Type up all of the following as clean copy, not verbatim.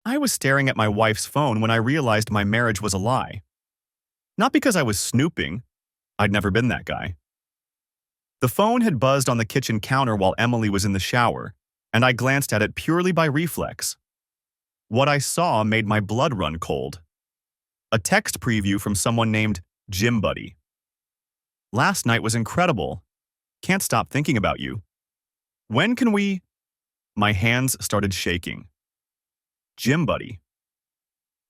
I was staring at my wife's phone when I realized my marriage was a lie. Not because I was snooping. I'd never been that guy. The phone had buzzed on the kitchen counter while Emily was in the shower, and I glanced at it purely by reflex. What I saw made my blood run cold. A text preview from someone named Gym Buddy. Last night was incredible. Can't stop thinking about you. When can we? My hands started shaking. Gym Buddy.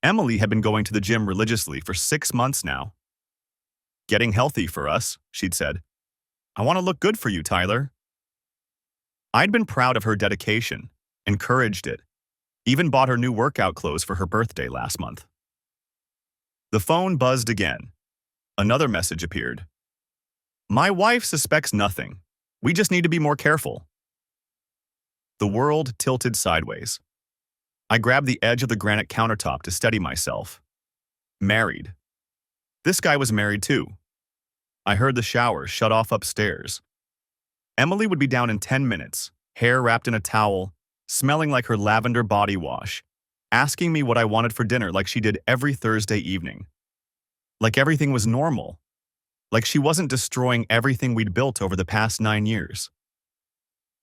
Emily had been going to the gym religiously for 6 months now. Getting healthy for us, she'd said. I want to look good for you, Tyler. I'd been proud of her dedication, encouraged it, even bought her new workout clothes for her birthday last month. The phone buzzed again. Another message appeared. My wife suspects nothing. We just need to be more careful. The world tilted sideways. I grabbed the edge of the granite countertop to steady myself. Married. This guy was married too. I heard the shower shut off upstairs. Emily would be down in 10 minutes, hair wrapped in a towel, smelling like her lavender body wash, asking me what I wanted for dinner like she did every Thursday evening. Like everything was normal. Like she wasn't destroying everything we'd built over the past 9 years.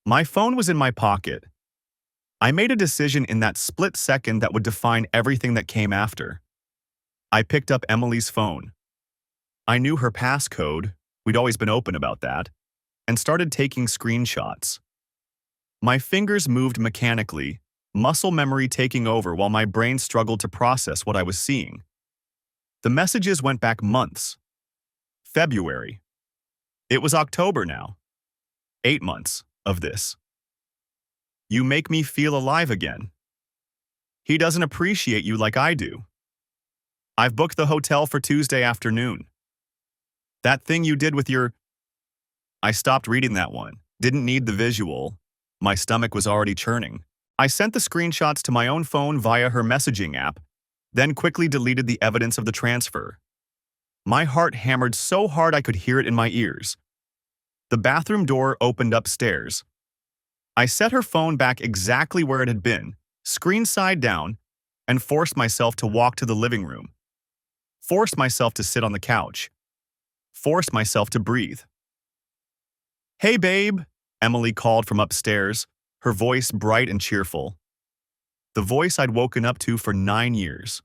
My phone was in my pocket. I made a decision in that split second that would define everything that came after. I picked up Emily's phone. I knew her passcode, we'd always been open about that, and started taking screenshots. My fingers moved mechanically, muscle memory taking over while my brain struggled to process what I was seeing. The messages went back months. February. It was October now. 8 months of this. You make me feel alive again. He doesn't appreciate you like I do. I've booked the hotel for Tuesday afternoon. That thing you did with your... I stopped reading that one. Didn't need the visual. My stomach was already churning. I sent the screenshots to my own phone via her messaging app, then quickly deleted the evidence of the transfer. My heart hammered so hard I could hear it in my ears. The bathroom door opened upstairs. I set her phone back exactly where it had been, screen side down, and forced myself to walk to the living room. Forced myself to sit on the couch. Forced myself to breathe. Hey, babe, Emily called from upstairs, her voice bright and cheerful. The voice I'd woken up to for 9 years.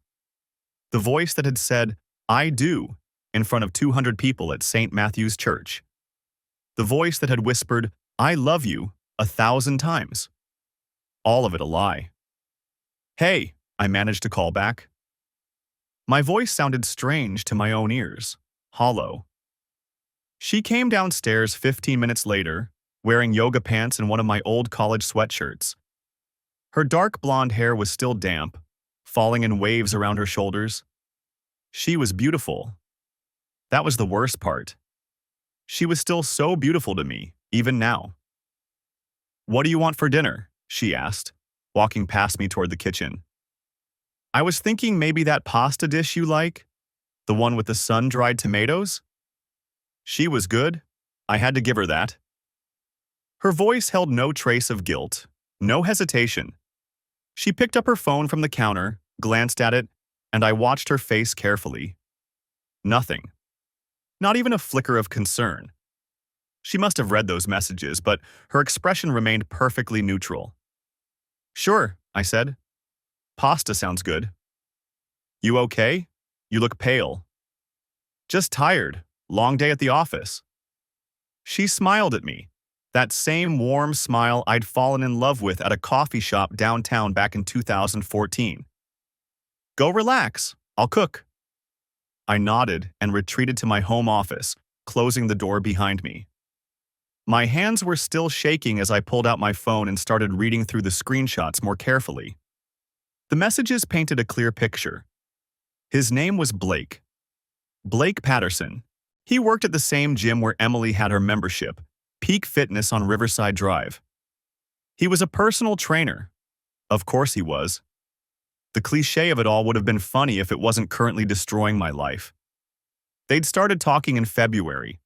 The voice that had said, I do, in front of 200 people at St. Matthew's Church. The voice that had whispered, I love you, 1,000 times. All of it a lie. Hey, I managed to call back. My voice sounded strange to my own ears, hollow. She came downstairs 15 minutes later, wearing yoga pants and one of my old college sweatshirts. Her dark blonde hair was still damp, falling in waves around her shoulders. She was beautiful. That was the worst part. She was still so beautiful to me, even now. What do you want for dinner? She asked, walking past me toward the kitchen. I was thinking maybe that pasta dish you like, the one with the sun-dried tomatoes? She was good. I had to give her that. Her voice held no trace of guilt, no hesitation. She picked up her phone from the counter, glanced at it, and I watched her face carefully. Nothing. Not even a flicker of concern. She must have read those messages, but her expression remained perfectly neutral. Sure, I said. Pasta sounds good. You okay? You look pale. Just tired. Long day at the office. She smiled at me, that same warm smile I'd fallen in love with at a coffee shop downtown back in 2014. Go relax. I'll cook. I nodded and retreated to my home office, closing the door behind me. My hands were still shaking as I pulled out my phone and started reading through the screenshots more carefully. The messages painted a clear picture. His name was Blake. Blake Patterson. He worked at the same gym where Emily had her membership, Peak Fitness on Riverside Drive. He was a personal trainer. Of course he was. The cliché of it all would have been funny if it wasn't currently destroying my life. They'd started talking in February.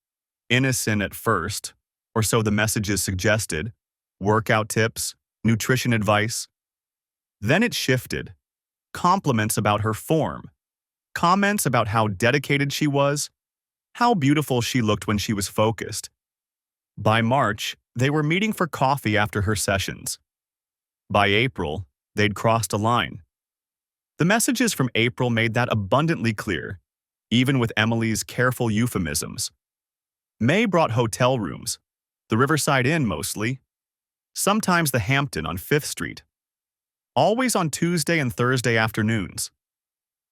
Innocent at first, or so the messages suggested. Workout tips, nutrition advice. Then it shifted. compliments about her form, comments about how dedicated she was, how beautiful she looked when she was focused. By March, they were meeting for coffee after her sessions. By April, they'd crossed a line. The messages from April made that abundantly clear, even with Emily's careful euphemisms. May brought hotel rooms, the Riverside Inn mostly, sometimes the Hampton on 5th Street. Always on Tuesday and Thursday afternoons.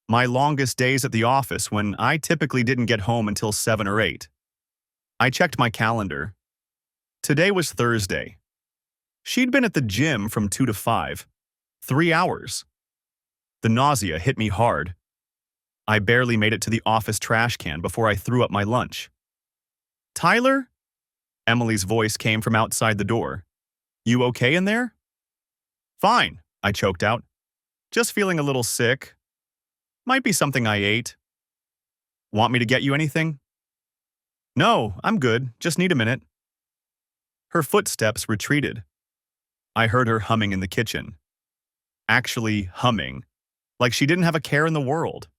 My longest days at the office when I typically didn't get home until 7 or 8. I checked my calendar. Today was Thursday. She'd been at the gym from 2 to 5. 3 hours. The nausea hit me hard. I barely made it to the office trash can before I threw up my lunch. "Tyler?" Emily's voice came from outside the door. "You okay in there?" "Fine," I choked out. "Just feeling a little sick. Might be something I ate." "Want me to get you anything?" "No, I'm good. Just need a minute." Her footsteps retreated. I heard her humming in the kitchen. Actually humming, like she didn't have a care in the world.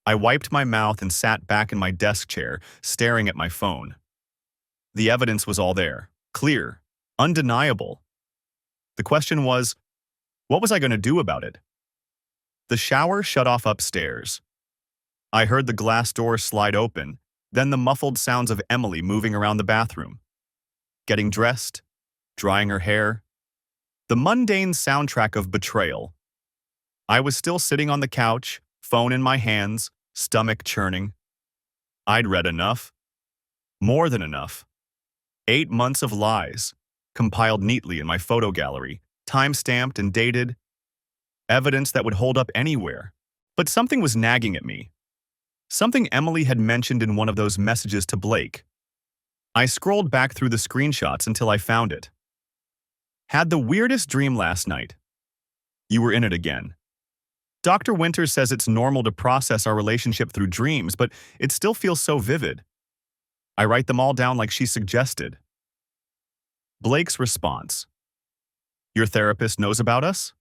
I wiped my mouth and sat back in my desk chair, staring at my phone. The evidence was all there, clear, undeniable. The question was, what was I going to do about it? The shower shut off upstairs. I heard the glass door slide open, then the muffled sounds of Emily moving around the bathroom. Getting dressed, drying her hair. The mundane soundtrack of betrayal. I was still sitting on the couch, phone in my hands, stomach churning. I'd read enough. More than enough. 8 months of lies, compiled neatly in my photo gallery, time-stamped and dated. Evidence that would hold up anywhere. But something was nagging at me. Something Emily had mentioned in one of those messages to Blake. I scrolled back through the screenshots until I found it. "Had the weirdest dream last night. You were in it again. Dr. Winters says it's normal to process our relationship through dreams, but it still feels so vivid. I write them all down like she suggested." Blake's response. "Your therapist knows about us?"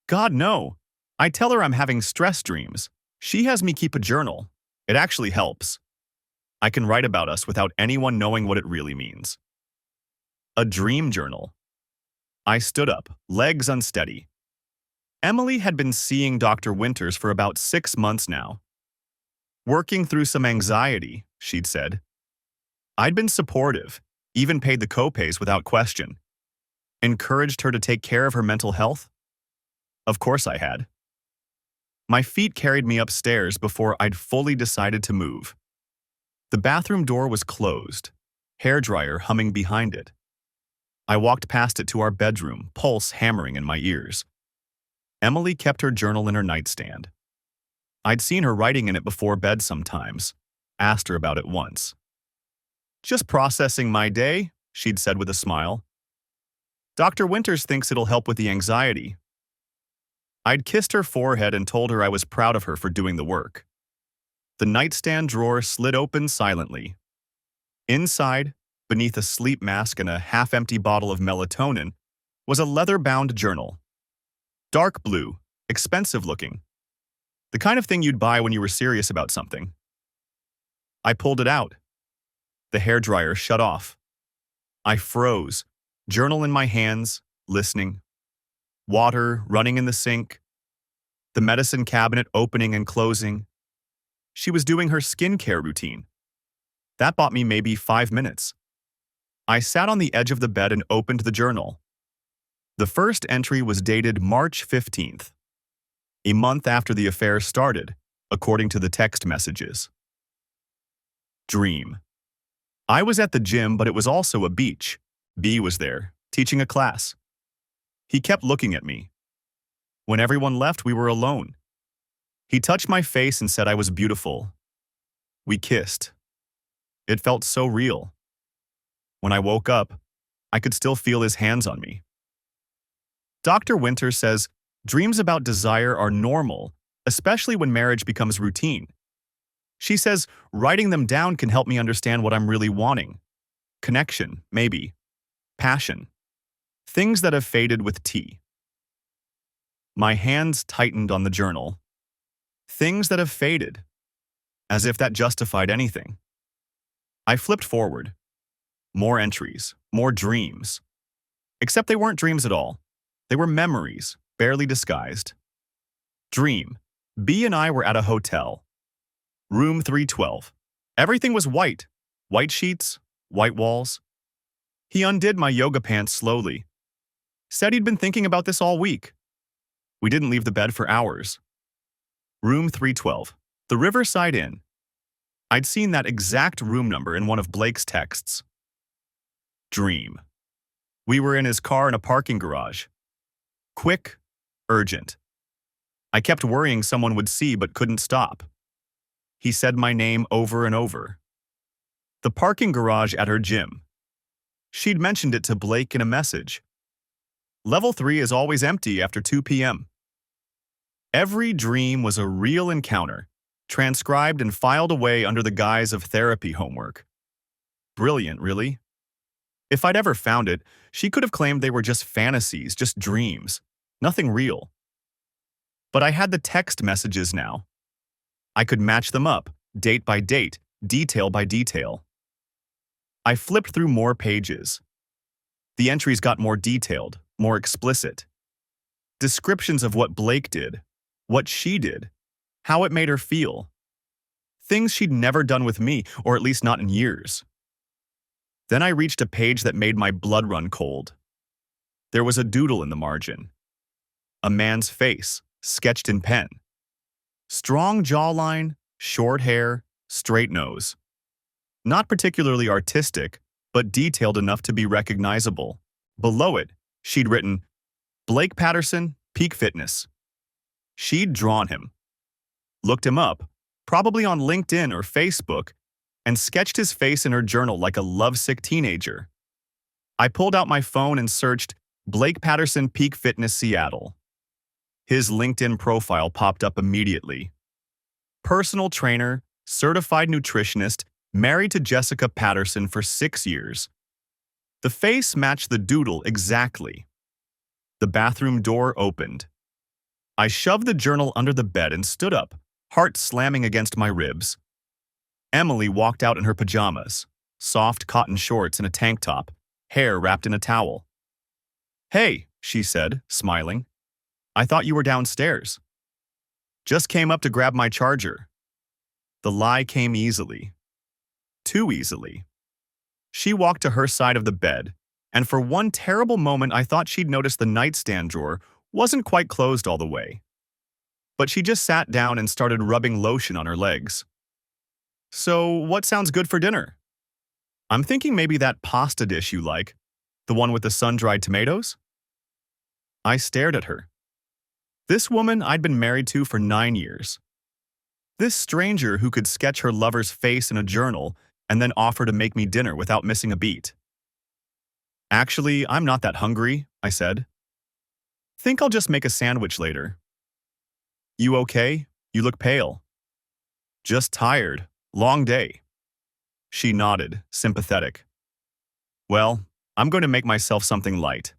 "God, no. I tell her I'm having stress dreams. She has me keep a journal. It actually helps. I can write about us without anyone knowing what it really means." A dream journal. I stood up, legs unsteady. Emily had been seeing Dr. Winters for about 6 months now. Working through some anxiety, she'd said. I'd been supportive, even paid the copays without question. Encouraged her to take care of her mental health? Of course I had. My feet carried me upstairs before I'd fully decided to move. The bathroom door was closed, hairdryer humming behind it. I walked past it to our bedroom, pulse hammering in my ears. Emily kept her journal in her nightstand. I'd seen her writing in it before bed sometimes, asked her about it once. "Just processing my day," she'd said with a smile. "Dr. Winters thinks it'll help with the anxiety." I'd kissed her forehead and told her I was proud of her for doing the work. The nightstand drawer slid open silently. Inside, beneath a sleep mask and a half-empty bottle of melatonin, was a leather-bound journal. Dark blue, expensive-looking. The kind of thing you'd buy when you were serious about something. I pulled it out. The hairdryer shut off. I froze, journal in my hands, listening. Water running in the sink. The medicine cabinet opening and closing. She was doing her skincare routine. That bought me maybe 5 minutes. I sat on the edge of the bed and opened the journal. The first entry was dated March 15th, a month after the affair started, according to the text messages. Dream. I was at the gym, but it was also a beach. B was there, teaching a class. He kept looking at me. When everyone left, we were alone. He touched my face and said I was beautiful. We kissed. It felt so real. When I woke up, I could still feel his hands on me. Dr. Winters says dreams about desire are normal, especially when marriage becomes routine. She says writing them down can help me understand what I'm really wanting. Connection, maybe. Passion. Things that have faded with tea. My hands tightened on the journal. Things that have faded, as if that justified anything. I flipped forward. More entries, more dreams. Except they weren't dreams at all. They were memories, barely disguised. Dream. B and I were at a hotel. Room 312. Everything was white. White sheets, white walls. He undid my yoga pants slowly. Said he'd been thinking about this all week. We didn't leave the bed for hours. Room 312. The Riverside Inn. I'd seen that exact room number in one of Blake's texts. Dream. We were in his car in a parking garage. Quick, urgent. I kept worrying someone would see but couldn't stop. He said my name over and over. The parking garage at her gym. She'd mentioned it to Blake in a message. Level 3 is always empty after 2 p.m. Every dream was a real encounter, transcribed and filed away under the guise of therapy homework. Brilliant, really. If I'd ever found it, she could have claimed they were just fantasies, just dreams, nothing real. But I had the text messages now. I could match them up, date by date, detail by detail. I flipped through more pages. The entries got more detailed, more explicit. Descriptions of what Blake did, what she did, how it made her feel. Things she'd never done with me, or at least not in years. Then I reached a page that made my blood run cold. There was a doodle in the margin. A man's face, sketched in pen. Strong jawline, short hair, straight nose. Not particularly artistic, but detailed enough to be recognizable. Below it, she'd written, Blake Patterson, Peak Fitness. She'd drawn him. Looked him up, probably on LinkedIn or Facebook, and sketched his face in her journal like a lovesick teenager. I pulled out my phone and searched Blake Patterson Peak Fitness Seattle. His LinkedIn profile popped up immediately. Personal trainer, certified nutritionist, married to Jessica Patterson for 6 years. The face matched the doodle exactly. The bathroom door opened. I shoved the journal under the bed and stood up, heart slamming against my ribs. Emily walked out in her pajamas, soft cotton shorts and a tank top, hair wrapped in a towel. "Hey," she said, smiling. "I thought you were downstairs." "Just came up to grab my charger." The lie came easily. Too easily. She walked to her side of the bed, and for one terrible moment I thought she'd noticed the nightstand drawer wasn't quite closed all the way. But she just sat down and started rubbing lotion on her legs. "So, what sounds good for dinner?" "I'm thinking maybe that pasta dish you like, the one with the sun-dried tomatoes." I stared at her. This woman I'd been married to for 9 years. This stranger who could sketch her lover's face in a journal and then offer to make me dinner without missing a beat. "Actually, I'm not that hungry," I said. "Think I'll just make a sandwich later." "You okay? You look pale." "Just tired. Long day." She nodded, sympathetic. "Well, I'm going to make myself something light.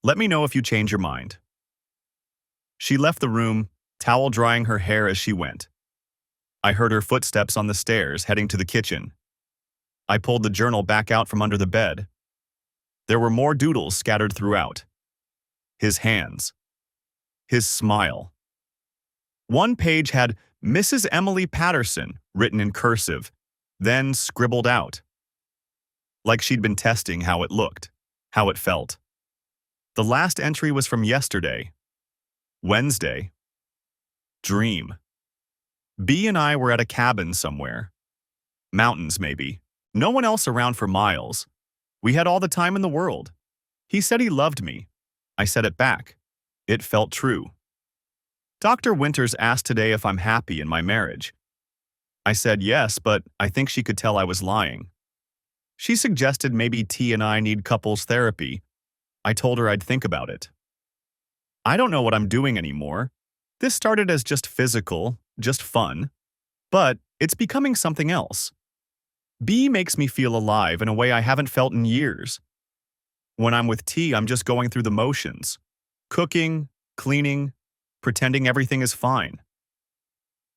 Let me know if you change your mind." She left the room, towel drying her hair as she went. I heard her footsteps on the stairs heading to the kitchen. I pulled the journal back out from under the bed. There were more doodles scattered throughout. His hands. His smile. One page had Mrs. Emily Patterson written in cursive, then scribbled out. Like she'd been testing how it looked, how it felt. The last entry was from yesterday. Wednesday. Dream. B and I were at a cabin somewhere. Mountains, maybe. No one else around for miles. We had all the time in the world. He said he loved me. I said it back. It felt true. Dr. Winters asked today if I'm happy in my marriage. I said yes, but I think she could tell I was lying. She suggested maybe T and I need couples therapy. I told her I'd think about it. I don't know what I'm doing anymore. This started as just physical, just fun, but it's becoming something else. B makes me feel alive in a way I haven't felt in years. When I'm with T, I'm just going through the motions. Cooking, cleaning, pretending everything is fine.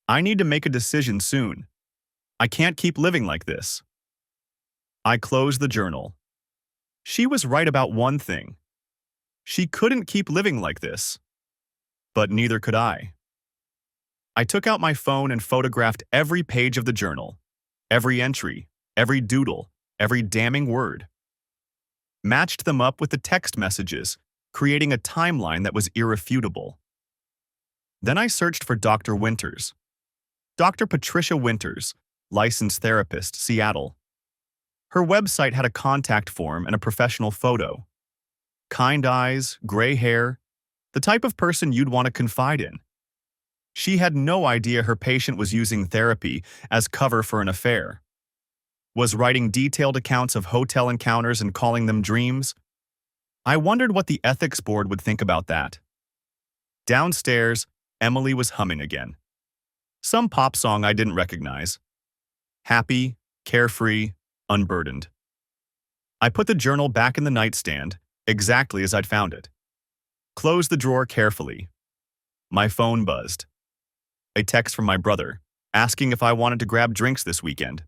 I need to make a decision soon. I can't keep living like this. I closed the journal. She was right about one thing. She couldn't keep living like this. But neither could I. I took out my phone and photographed every page of the journal, every entry, every doodle, every damning word. Matched them up with the text messages, creating a timeline that was irrefutable. Then I searched for Dr. Winters. Dr. Patricia Winters, licensed therapist, Seattle. Her website had a contact form and a professional photo. Kind eyes, gray hair, the type of person you'd want to confide in. She had no idea her patient was using therapy as cover for an affair. Was writing detailed accounts of hotel encounters and calling them dreams. I wondered what the ethics board would think about that. Downstairs, Emily was humming again. Some pop song I didn't recognize. Happy, carefree, unburdened. I put the journal back in the nightstand, exactly as I'd found it. Closed the drawer carefully. My phone buzzed. A text from my brother, asking if I wanted to grab drinks this weekend.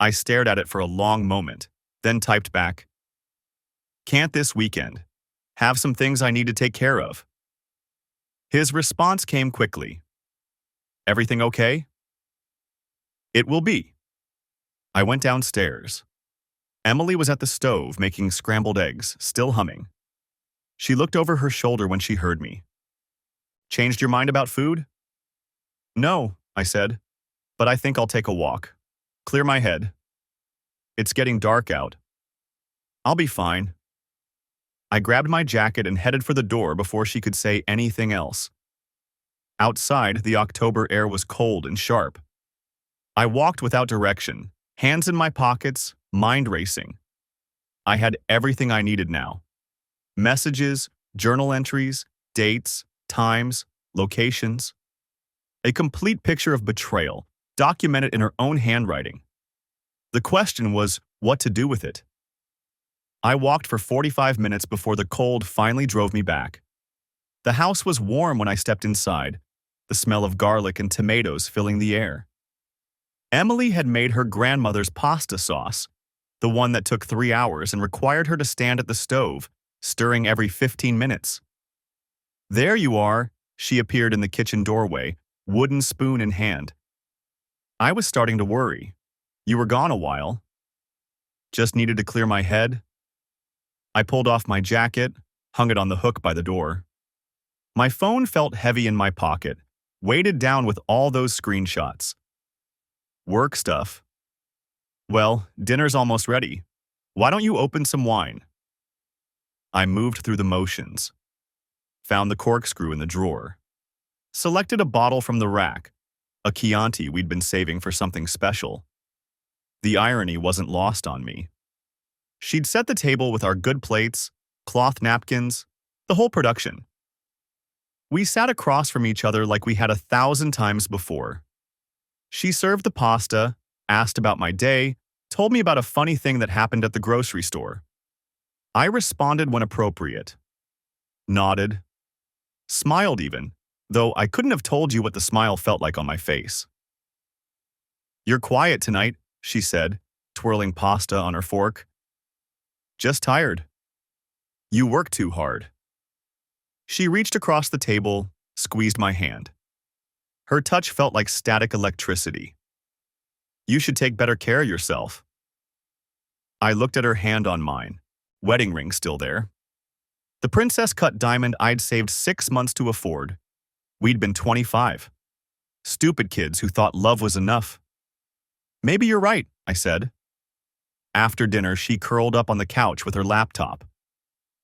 I stared at it for a long moment, then typed back, "Can't this weekend. Have some things I need to take care of." His response came quickly. "Everything okay?" "It will be." I went downstairs. Emily was at the stove making scrambled eggs, still humming. She looked over her shoulder when she heard me. "Changed your mind about food?" "No," I said, "but I think I'll take a walk. Clear my head. It's getting dark out." "I'll be fine." I grabbed my jacket and headed for the door before she could say anything else. Outside, the October air was cold and sharp. I walked without direction, hands in my pockets, mind racing. I had everything I needed now. Messages, journal entries, dates, times, locations. A complete picture of betrayal, documented in her own handwriting. The question was what to do with it. I walked for 45 minutes before the cold finally drove me back. The house was warm when I stepped inside, the smell of garlic and tomatoes filling the air. Emily had made her grandmother's pasta sauce, the one that took 3 hours and required her to stand at the stove, stirring every 15 minutes. "There you are," she appeared in the kitchen doorway, wooden spoon in hand. I was starting to worry. "You were gone a while." "Just needed to clear my head." I pulled off my jacket, hung it on the hook by the door. My phone felt heavy in my pocket, weighted down with all those screenshots. "Work stuff." "Well, dinner's almost ready. Why don't you open some wine?" I moved through the motions. Found the corkscrew in the drawer. Selected a bottle from the rack, a Chianti we'd been saving for something special. The irony wasn't lost on me. She'd set the table with our good plates, cloth napkins, the whole production. We sat across from each other like we had 1,000 times before. She served the pasta, asked about my day, told me about a funny thing that happened at the grocery store. I responded when appropriate. Nodded. Smiled even, though I couldn't have told you what the smile felt like on my face. "You're quiet tonight," she said, twirling pasta on her fork. "Just tired." "You work too hard." She reached across the table, squeezed my hand. Her touch felt like static electricity. "You should take better care of yourself." I looked at her hand on mine, wedding ring still there. The princess-cut diamond I'd saved 6 months to afford. We'd been 25. Stupid kids who thought love was enough. "Maybe you're right," I said. After dinner, she curled up on the couch with her laptop.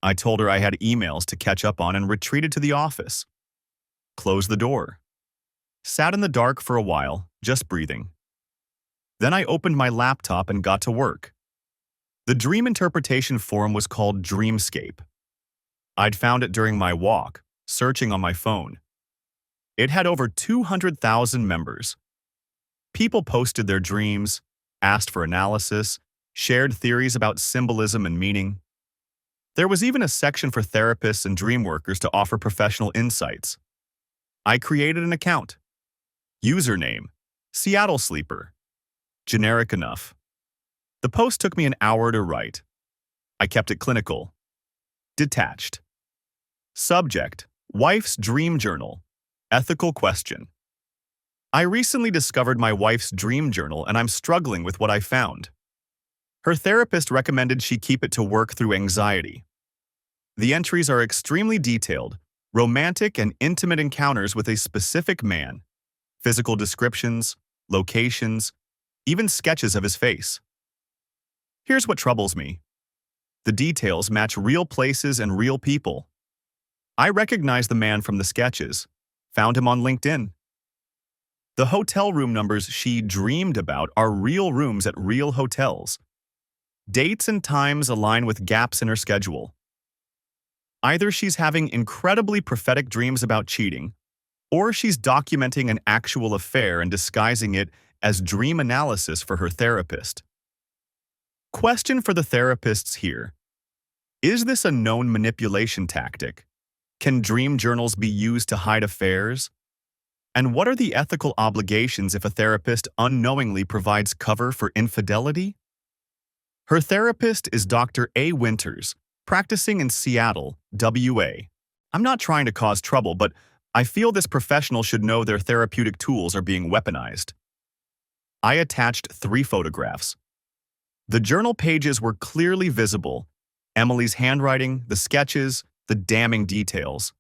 I told her I had emails to catch up on and retreated to the office. Closed the door. Sat in the dark for a while, just breathing. Then I opened my laptop and got to work. The dream interpretation forum was called Dreamscape. I'd found it during my walk, searching on my phone. It had over 200,000 members. People posted their dreams, asked for analysis, shared theories about symbolism and meaning. There was even a section for therapists and dream workers to offer professional insights. I created an account. Username, Seattle Sleeper. Generic enough. The post took me an hour to write. I kept it clinical. Detached. Subject, Wife's Dream Journal. Ethical question. I recently discovered my wife's dream journal and I'm struggling with what I found. Her therapist recommended she keep it to work through anxiety. The entries are extremely detailed, romantic and intimate encounters with a specific man, physical descriptions, locations, even sketches of his face. Here's what troubles me. The details match real places and real people. I recognize the man from the sketches, found him on LinkedIn. The hotel room numbers she dreamed about are real rooms at real hotels. Dates and times align with gaps in her schedule. Either she's having incredibly prophetic dreams about cheating, or she's documenting an actual affair and disguising it as dream analysis for her therapist. Question for the therapists here. Is this a known manipulation tactic? Can dream journals be used to hide affairs? And what are the ethical obligations if a therapist unknowingly provides cover for infidelity? Her therapist is Dr. A. Winters, practicing in Seattle, WA. I'm not trying to cause trouble, but I feel this professional should know their therapeutic tools are being weaponized. I attached 3 photographs. The journal pages were clearly visible. Emily's handwriting, the sketches, the damning details.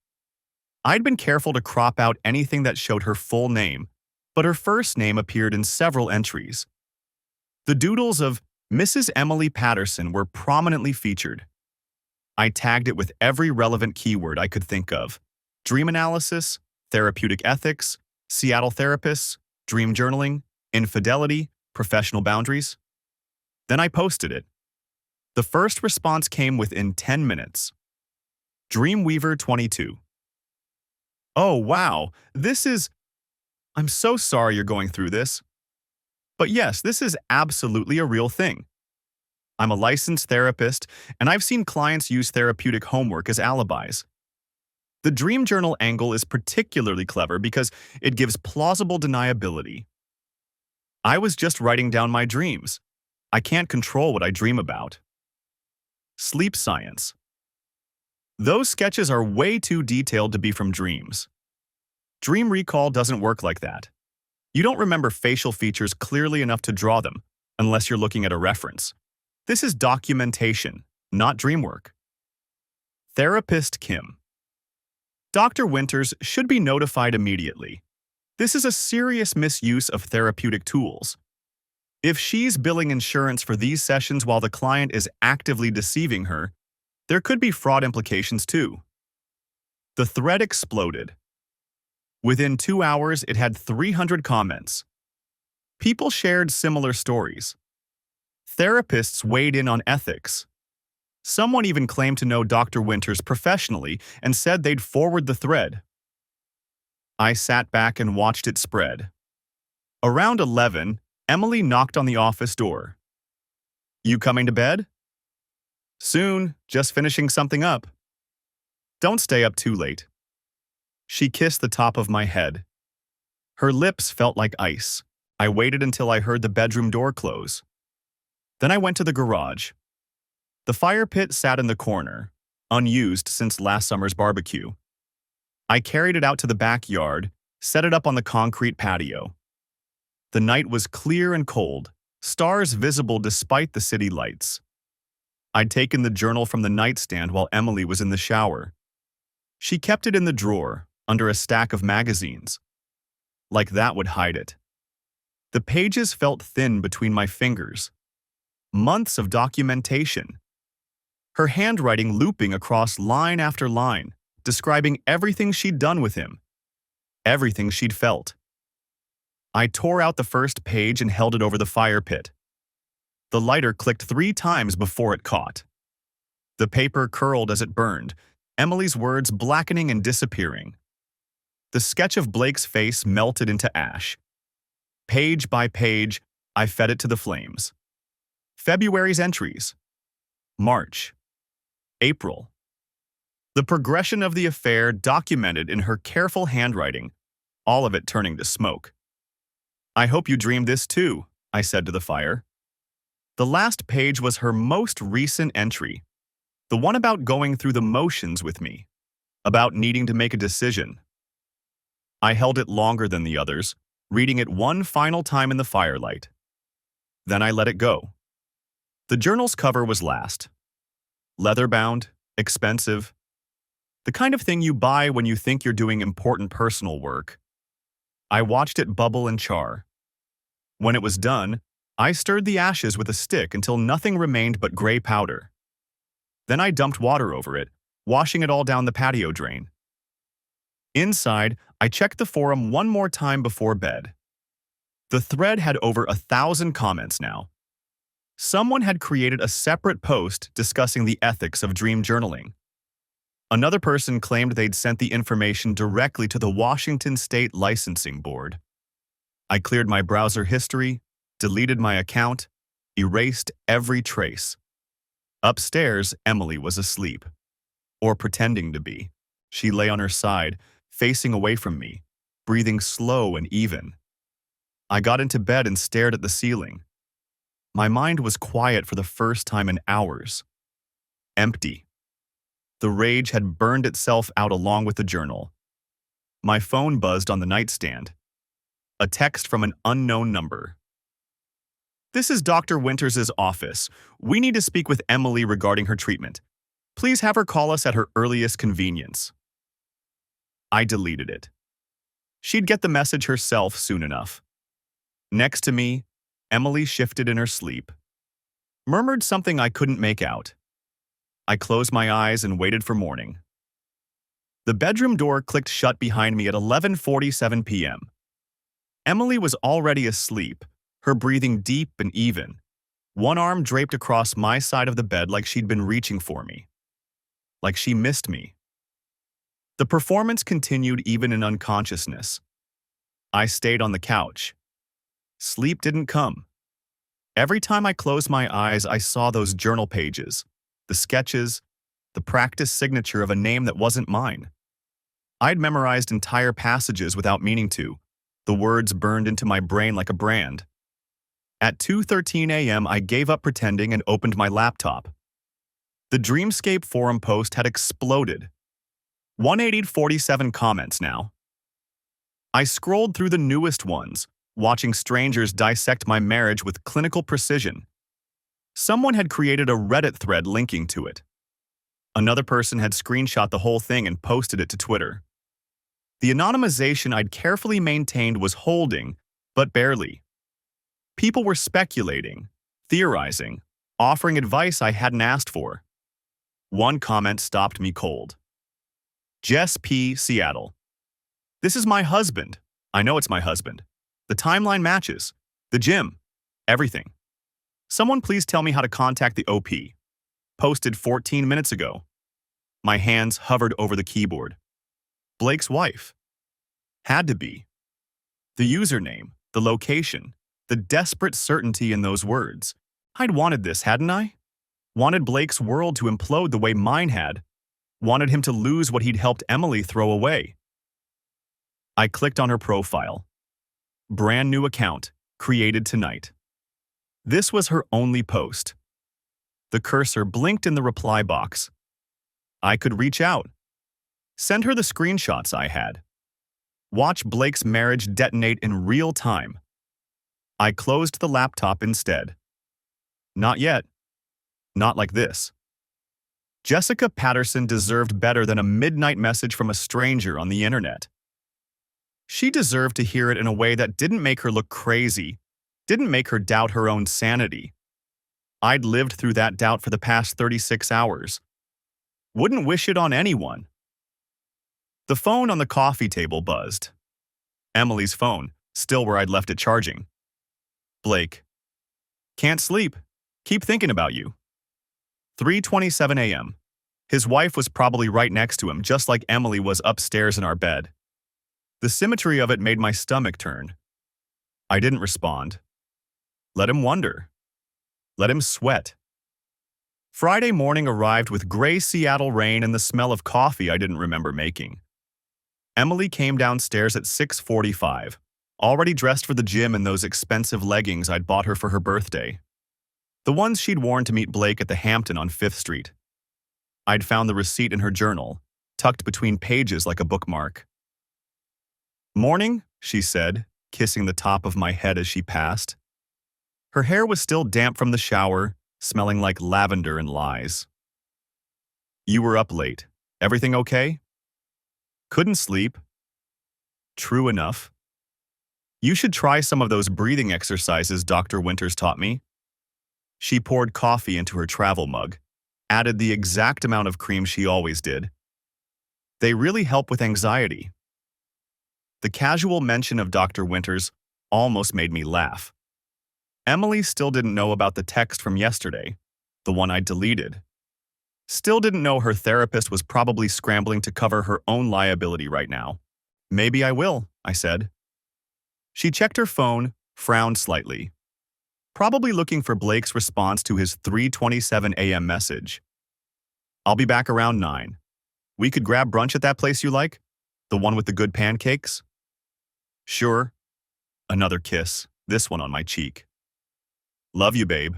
I'd been careful to crop out anything that showed her full name, but her first name appeared in several entries. The doodles of Mrs. Emily Patterson were prominently featured. I tagged it with every relevant keyword I could think of: dream analysis, therapeutic ethics, Seattle therapists, dream journaling, infidelity, professional boundaries. Then I posted it. The first response came within 10 minutes. Dreamweaver 22. Oh, wow, I'm so sorry you're going through this. But yes, this is absolutely a real thing. I'm a licensed therapist, and I've seen clients use therapeutic homework as alibis. The dream journal angle is particularly clever because it gives plausible deniability. I was just writing down my dreams. I can't control what I dream about. Sleep science. Those sketches are way too detailed to be from dreams. Dream recall doesn't work like that. You don't remember facial features clearly enough to draw them, unless you're looking at a reference. This is documentation, not dream work. Therapist Kim. Dr. Winters should be notified immediately. This is a serious misuse of therapeutic tools. If she's billing insurance for these sessions while the client is actively deceiving her, there could be fraud implications too. The thread exploded. Within 2 hours, it had 300 comments. People shared similar stories. Therapists weighed in on ethics. Someone even claimed to know Dr. Winters professionally and said they'd forward the thread. I sat back and watched it spread. Around 11, Emily knocked on the office door. "You coming to bed?" "Soon, just finishing something up." "Don't stay up too late." She kissed the top of my head. Her lips felt like ice. I waited until I heard the bedroom door close. Then I went to the garage. The fire pit sat in the corner, unused since last summer's barbecue. I carried it out to the backyard, set it up on the concrete patio. The night was clear and cold, stars visible despite the city lights. I'd taken the journal from the nightstand while Emily was in the shower. She kept it in the drawer, under a stack of magazines. Like that would hide it. The pages felt thin between my fingers. Months of documentation. Her handwriting looping across line after line, describing everything she'd done with him. Everything she'd felt. I tore out the first page and held it over the fire pit. The lighter clicked 3 times before it caught. The paper curled as it burned, Emily's words blackening and disappearing. The sketch of Blake's face melted into ash. Page by page, I fed it to the flames. February's entries. March. April. The progression of the affair documented in her careful handwriting, all of it turning to smoke. "I hope you dreamed this too," I said to the fire. The last page was her most recent entry, the one about going through the motions with me, about needing to make a decision. I held it longer than the others, reading it one final time in the firelight. Then I let it go. The journal's cover was last. Leather-bound, expensive, the kind of thing you buy when you think you're doing important personal work. I watched it bubble and char. When it was done, I stirred the ashes with a stick until nothing remained but gray powder. Then I dumped water over it, washing it all down the patio drain. Inside, I checked the forum one more time before bed. The thread had over 1,000 comments now. Someone had created a separate post discussing the ethics of dream journaling. Another person claimed they'd sent the information directly to the Washington State Licensing Board. I cleared my browser history, deleted my account, erased every trace. Upstairs, Emily was asleep, or pretending to be. She lay on her side, facing away from me, breathing slow and even. I got into bed and stared at the ceiling. My mind was quiet for the first time in hours. Empty. The rage had burned itself out along with the journal. My phone buzzed on the nightstand. A text from an unknown number. "This is Dr. Winters' office. We need to speak with Emily regarding her treatment. Please have her call us at her earliest convenience." I deleted it. She'd get the message herself soon enough. Next to me, Emily shifted in her sleep, murmured something I couldn't make out. I closed my eyes and waited for morning. The bedroom door clicked shut behind me at 11:47 p.m. Emily was already asleep, her breathing deep and even, one arm draped across my side of the bed like she'd been reaching for me. Like she missed me. The performance continued even in unconsciousness. I stayed on the couch. Sleep didn't come. Every time I closed my eyes, I saw those journal pages, the sketches, the practice signature of a name that wasn't mine. I'd memorized entire passages without meaning to. The words burned into my brain like a brand. At 2:13 a.m., I gave up pretending and opened my laptop. The Dreamscape forum post had exploded. 147 comments now. I scrolled through the newest ones, watching strangers dissect my marriage with clinical precision. Someone had created a Reddit thread linking to it. Another person had screenshot the whole thing and posted it to Twitter. The anonymization I'd carefully maintained was holding, but barely. People were speculating, theorizing, offering advice I hadn't asked for. One comment stopped me cold. Jess P. Seattle. "This is my husband. I know it's my husband. The timeline matches. The gym. Everything. Someone please tell me how to contact the OP. Posted 14 minutes ago." My hands hovered over the keyboard. Blake's wife. Had to be. The username, the location, the desperate certainty in those words. I'd wanted this, hadn't I? Wanted Blake's world to implode the way mine had. Wanted him to lose what he'd helped Emily throw away. I clicked on her profile. Brand new account, created tonight. This was her only post. The cursor blinked in the reply box. I could reach out. Send her the screenshots I had. Watch Blake's marriage detonate in real time. I closed the laptop instead. Not yet. Not like this. Jessica Patterson deserved better than a midnight message from a stranger on the internet. She deserved to hear it in a way that didn't make her look crazy, didn't make her doubt her own sanity. I'd lived through that doubt for the past 36 hours. Wouldn't wish it on anyone. The phone on the coffee table buzzed. Emily's phone, still where I'd left it charging. Blake. "Can't sleep. Keep thinking about you." 3:27 a.m. His wife was probably right next to him, just like Emily was upstairs in our bed. The symmetry of it made my stomach turn. I didn't respond. Let him wonder. Let him sweat. Friday morning arrived with gray Seattle rain and the smell of coffee I didn't remember making. Emily came downstairs at 6:45, already dressed for the gym in those expensive leggings I'd bought her for her birthday. The ones she'd worn to meet Blake at the Hampton on 5th Street. I'd found the receipt in her journal, tucked between pages like a bookmark. "Morning," she said, kissing the top of my head as she passed. Her hair was still damp from the shower, smelling like lavender and lies. "You were up late. Everything okay?" "Couldn't sleep." "True enough. You should try some of those breathing exercises Dr. Winters taught me." She poured coffee into her travel mug, added the exact amount of cream she always did. "They really help with anxiety." The casual mention of Dr. Winters almost made me laugh. Emily still didn't know about the text from yesterday, the one I'd deleted. Still didn't know her therapist was probably scrambling to cover her own liability right now. "Maybe I will," I said. She checked her phone, frowned slightly, probably looking for Blake's response to his 3:27 a.m. message. "I'll be back around 9. We could grab brunch at that place you like? The one with the good pancakes?" "Sure." Another kiss, this one on my cheek. "Love you, babe."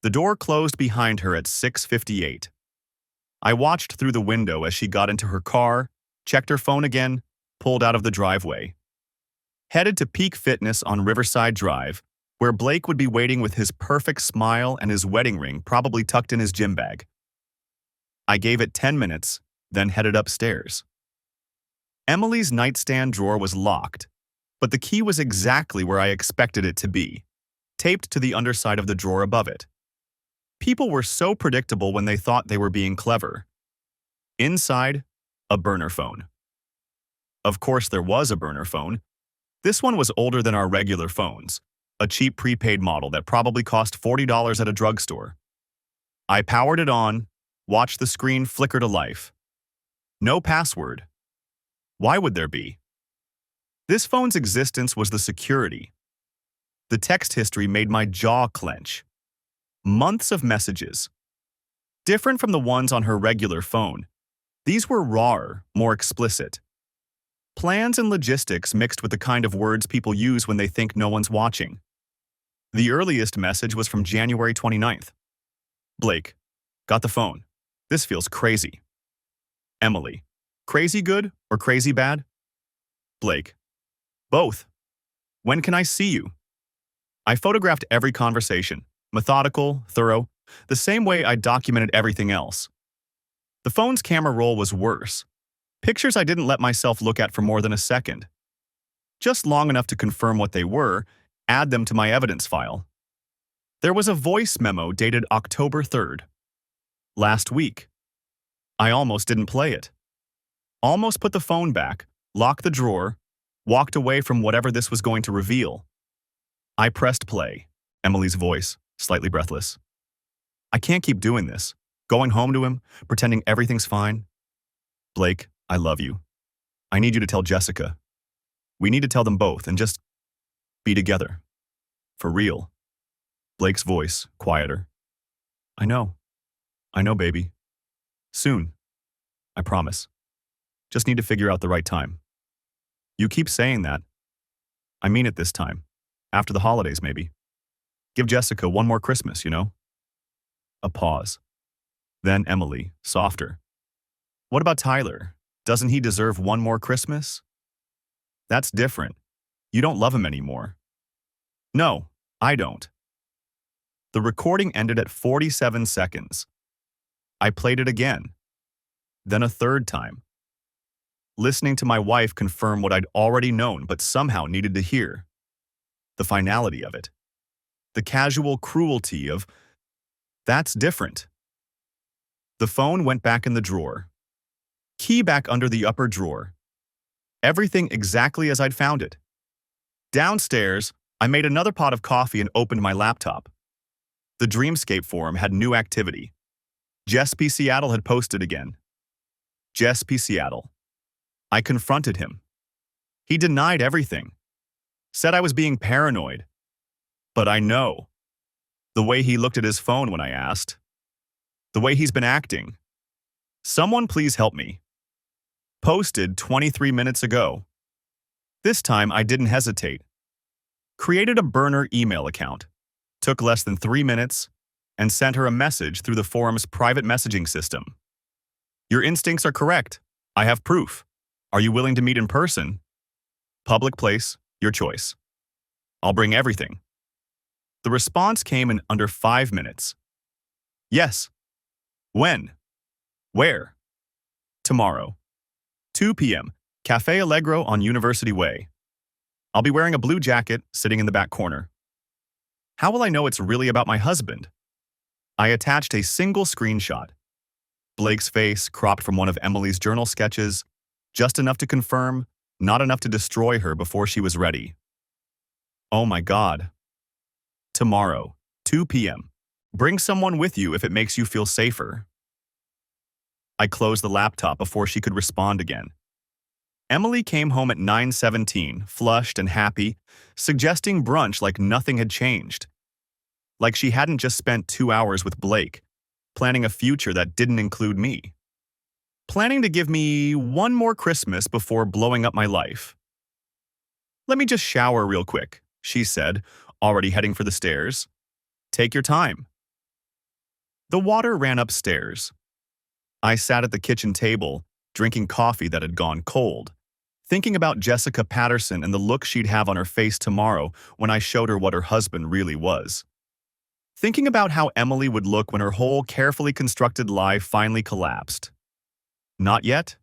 The door closed behind her at 6:58. I watched through the window as she got into her car, checked her phone again, pulled out of the driveway. Headed to Peak Fitness on Riverside Drive, where Blake would be waiting with his perfect smile and his wedding ring probably tucked in his gym bag. I gave it 10 minutes, then headed upstairs. Emily's nightstand drawer was locked, but the key was exactly where I expected it to be, taped to the underside of the drawer above it. People were so predictable when they thought they were being clever. Inside, a burner phone. Of course there was a burner phone. This one was older than our regular phones, a cheap prepaid model that probably cost $40 at a drugstore. I powered it on, watched the screen flicker to life. No password. Why would there be? This phone's existence was the security. The text history made my jaw clench. Months of messages. Different from the ones on her regular phone, these were rawer, more explicit. Plans and logistics mixed with the kind of words people use when they think no one's watching. The earliest message was from January 29th. "Blake, got the phone. This feels crazy." Emily, "Crazy good or crazy bad?" Blake, "Both. When can I see you?" I photographed every conversation, methodical, thorough, the same way I documented everything else. The phone's camera roll was worse. Pictures I didn't let myself look at for more than a second. Just long enough to confirm what they were, add them to my evidence file. There was a voice memo dated October 3rd. Last week. I almost didn't play it. Almost put the phone back, locked the drawer, walked away from whatever this was going to reveal. I pressed play. Emily's voice, slightly breathless. "I can't keep doing this. Going home to him, pretending everything's fine. Blake, I love you. I need you to tell Jessica. We need to tell them both and just be together. For real." Blake's voice, quieter. I know, baby. Soon. I promise. Just need to figure out the right time." "You keep saying that." "I mean it this time. After the holidays, maybe. Give Jessica one more Christmas, you know?" A pause. Then Emily, softer. "What about Tyler? Doesn't he deserve one more Christmas?" "That's different. You don't love him anymore." "No, I don't." The recording ended at 47 seconds. I played it again. Then a third time. Listening to my wife confirm what I'd already known but somehow needed to hear. The finality of it. The casual cruelty of, "That's different." The phone went back in the drawer. Key back under the upper drawer. Everything exactly as I'd found it. Downstairs, I made another pot of coffee and opened my laptop. The Dreamscape forum had new activity. Jess P. Seattle had posted again. Jess P. Seattle. I confronted him. He denied everything. Said I was being paranoid. But I know. The way he looked at his phone when I asked. The way he's been acting. Someone please help me. Posted 23 minutes ago. This time I didn't hesitate. Created a burner email account. Took less than 3 minutes and sent her a message through the forum's private messaging system. Your instincts are correct. I have proof. Are you willing to meet in person? Public place, your choice. I'll bring everything. The response came in under 5 minutes. Yes. When? Where? Tomorrow. 2 p.m. Cafe Allegro on University Way. I'll be wearing a blue jacket, sitting in the back corner. How will I know it's really about my husband? I attached a single screenshot. Blake's face, cropped from one of Emily's journal sketches, just enough to confirm, not enough to destroy her before she was ready. Oh my God. Tomorrow, 2 p.m. Bring someone with you if it makes you feel safer. I closed the laptop before she could respond again. Emily came home at 9:17, flushed and happy, suggesting brunch like nothing had changed. Like she hadn't just spent 2 hours with Blake, planning a future that didn't include me. Planning to give me one more Christmas before blowing up my life. Let me just shower real quick, she said, already heading for the stairs. Take your time. The water ran upstairs. I sat at the kitchen table, drinking coffee that had gone cold, thinking about Jessica Patterson and the look she'd have on her face tomorrow when I showed her what her husband really was. Thinking about how Emily would look when her whole carefully constructed lie finally collapsed. Not yet,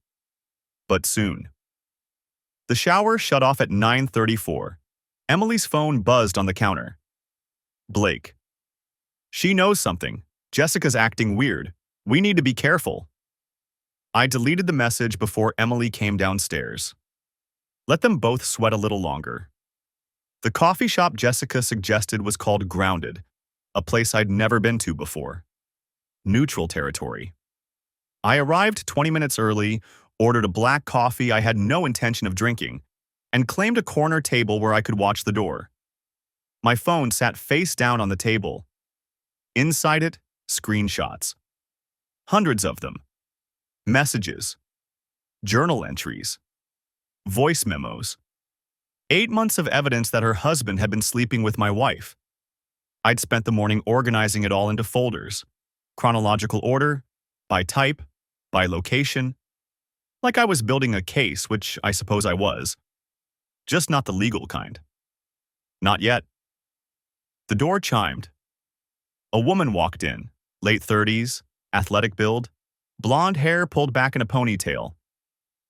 but soon. The shower shut off at 9:34. Emily's phone buzzed on the counter. Blake. She knows something. Jessica's acting weird. We need to be careful. I deleted the message before Emily came downstairs. Let them both sweat a little longer. The coffee shop Jessica suggested was called Grounded, a place I'd never been to before. Neutral territory. I arrived 20 minutes early, ordered a black coffee I had no intention of drinking, and claimed a corner table where I could watch the door. My phone sat face down on the table. Inside it, screenshots. Hundreds of them. Messages. Journal entries. Voice memos. 8 months of evidence that her husband had been sleeping with my wife. I'd spent the morning organizing it all into folders. Chronological order, by type, by location. Like I was building a case, which I suppose I was. Just not the legal kind. Not yet. The door chimed. A woman walked in, late 30s, athletic build, blonde hair pulled back in a ponytail.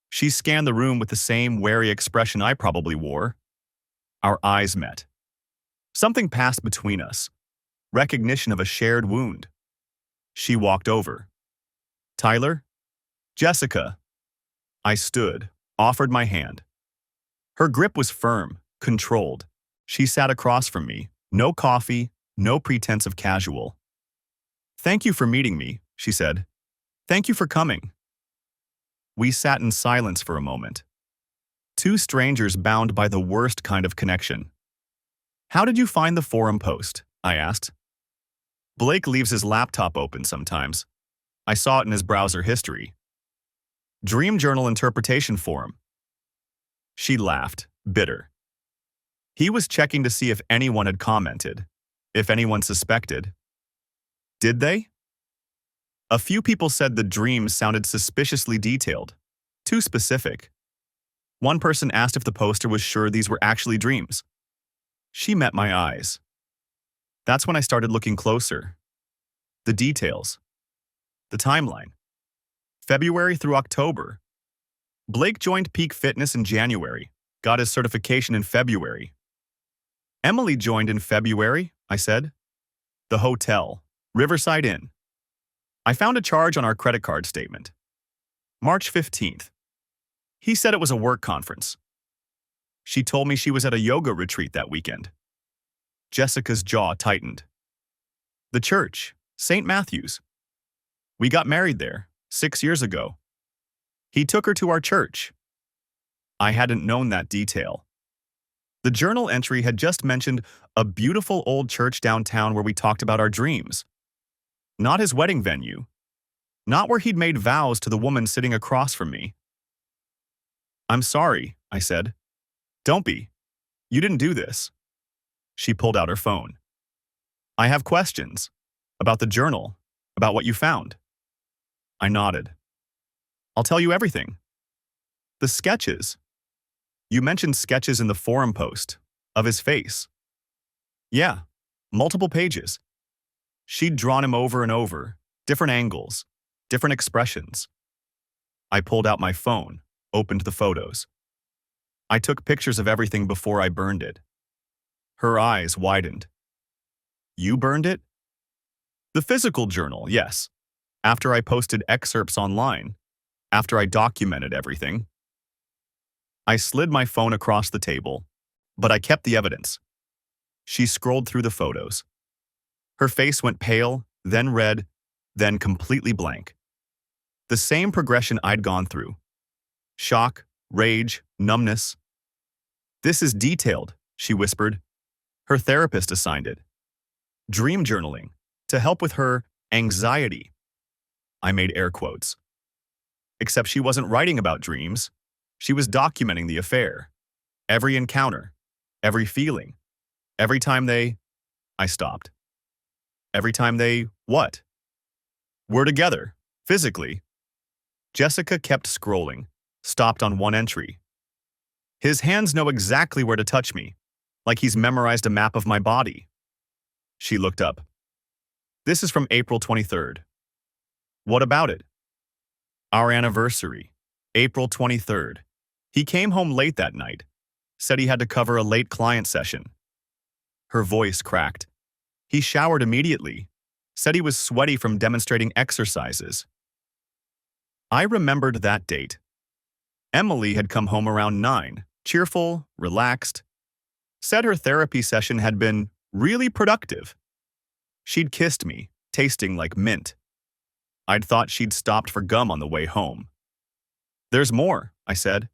She scanned the room with the same wary expression I probably wore. Our eyes met. Something passed between us. Recognition of a shared wound. She walked over. Tyler? Jessica. I stood, offered my hand. Her grip was firm, controlled. She sat across from me. No coffee, no pretense of casual. Thank you for meeting me, she said. Thank you for coming. We sat in silence for a moment. Two strangers bound by the worst kind of connection. How did you find the forum post? I asked. Blake leaves his laptop open sometimes. I saw it in his browser history. Dream Journal Interpretation Forum. She laughed, bitter. He was checking to see if anyone had commented, if anyone suspected. Did they? A few people said the dreams sounded suspiciously detailed, too specific. One person asked if the poster was sure these were actually dreams. She met my eyes. That's when I started looking closer. The details. The timeline. February through October. Blake joined Peak Fitness in January, got his certification in February. Emily joined in February, I said. The hotel, Riverside Inn. I found a charge on our credit card statement. March 15th. He said it was a work conference. She told me she was at a yoga retreat that weekend. Jessica's jaw tightened. The church, St. Matthew's. We got married there 6 years ago. He took her to our church. I hadn't known that detail. The journal entry had just mentioned a beautiful old church downtown where we talked about our dreams. Not his wedding venue, not where he'd made vows to the woman sitting across from me. "I'm sorry," I said. "Don't be. You didn't do this." She pulled out her phone. "I have questions. About the journal. About what you found." I nodded. "I'll tell you everything. The sketches. You mentioned sketches in the forum post. Of his face." "Yeah. Multiple pages. She'd drawn him over and over. Different angles. Different expressions." I pulled out my phone, opened the photos. I took pictures of everything before I burned it. Her eyes widened. "You burned it?" "The physical journal, yes. After I posted excerpts online. After I documented everything." I slid my phone across the table, but I kept the evidence. She scrolled through the photos. Her face went pale, then red, then completely blank. The same progression I'd gone through. Shock, rage, numbness. "This is detailed," she whispered. Her therapist assigned it. "Dream journaling, to help with her anxiety." I made air quotes. Except she wasn't writing about dreams. She was documenting the affair. Every encounter. Every feeling. Every time they... I stopped. "Every time they... what?" "Were together. Physically." Jessica kept scrolling, stopped on one entry. "His hands know exactly where to touch me, like he's memorized a map of my body." She looked up. "This is from April 23rd. "What about it?" "Our anniversary. April 23rd. He came home late that night. Said he had to cover a late client session." Her voice cracked. "He showered immediately. Said he was sweaty from demonstrating exercises." I remembered that date. Emily had come home around 9, cheerful, relaxed. Said her therapy session had been really productive. She'd kissed me, tasting like mint. I'd thought she'd stopped for gum on the way home. "There's more," I said.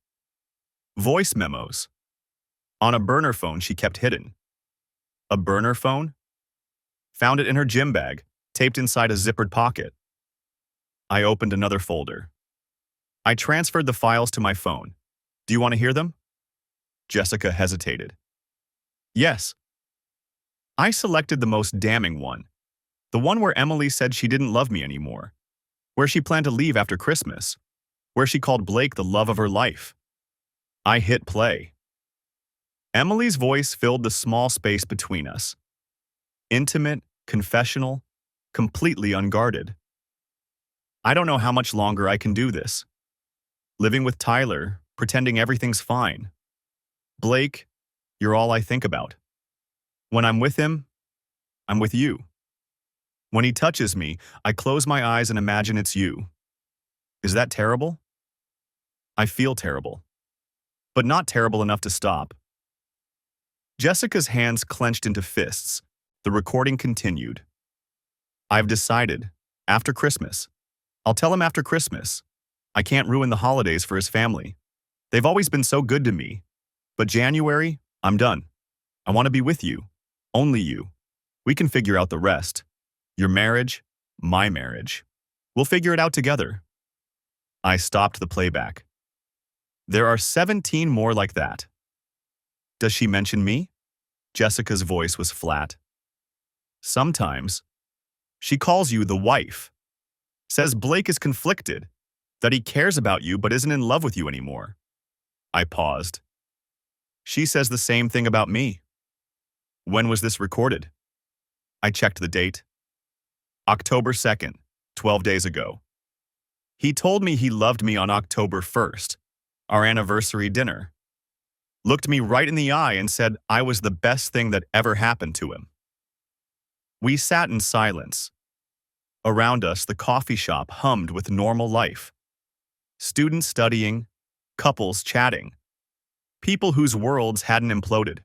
"Voice memos. On a burner phone she kept hidden." "A burner phone?" "Found it in her gym bag, taped inside a zippered pocket." I opened another folder. I transferred the files to my phone. "Do you want to hear them?" Jessica hesitated. "Yes." I selected the most damning one. The one where Emily said she didn't love me anymore. Where she planned to leave after Christmas. Where she called Blake the love of her life. I hit play. Emily's voice filled the small space between us. Intimate, confessional, completely unguarded. "I don't know how much longer I can do this. Living with Tyler, pretending everything's fine. Blake, you're all I think about. When I'm with him, I'm with you. When he touches me, I close my eyes and imagine it's you. Is that terrible? I feel terrible. But not terrible enough to stop." Jessica's hands clenched into fists. The recording continued. "I've decided. After Christmas. I'll tell him after Christmas. I can't ruin the holidays for his family. They've always been so good to me. But January, I'm done. I want to be with you. Only you. We can figure out the rest. Your marriage, my marriage. We'll figure it out together." I stopped the playback. "There are 17 more like that." "Does she mention me?" Jessica's voice was flat. "Sometimes. She calls you the wife. Says Blake is conflicted, that he cares about you but isn't in love with you anymore." I paused. "She says the same thing about me." "When was this recorded?" I checked the date. October 2nd, 12 days ago. He told me he loved me on October 1st, our anniversary dinner. Looked me right in the eye and said I was the best thing that ever happened to him. We sat in silence. Around us, the coffee shop hummed with normal life. Students studying, couples chatting, people whose worlds hadn't imploded.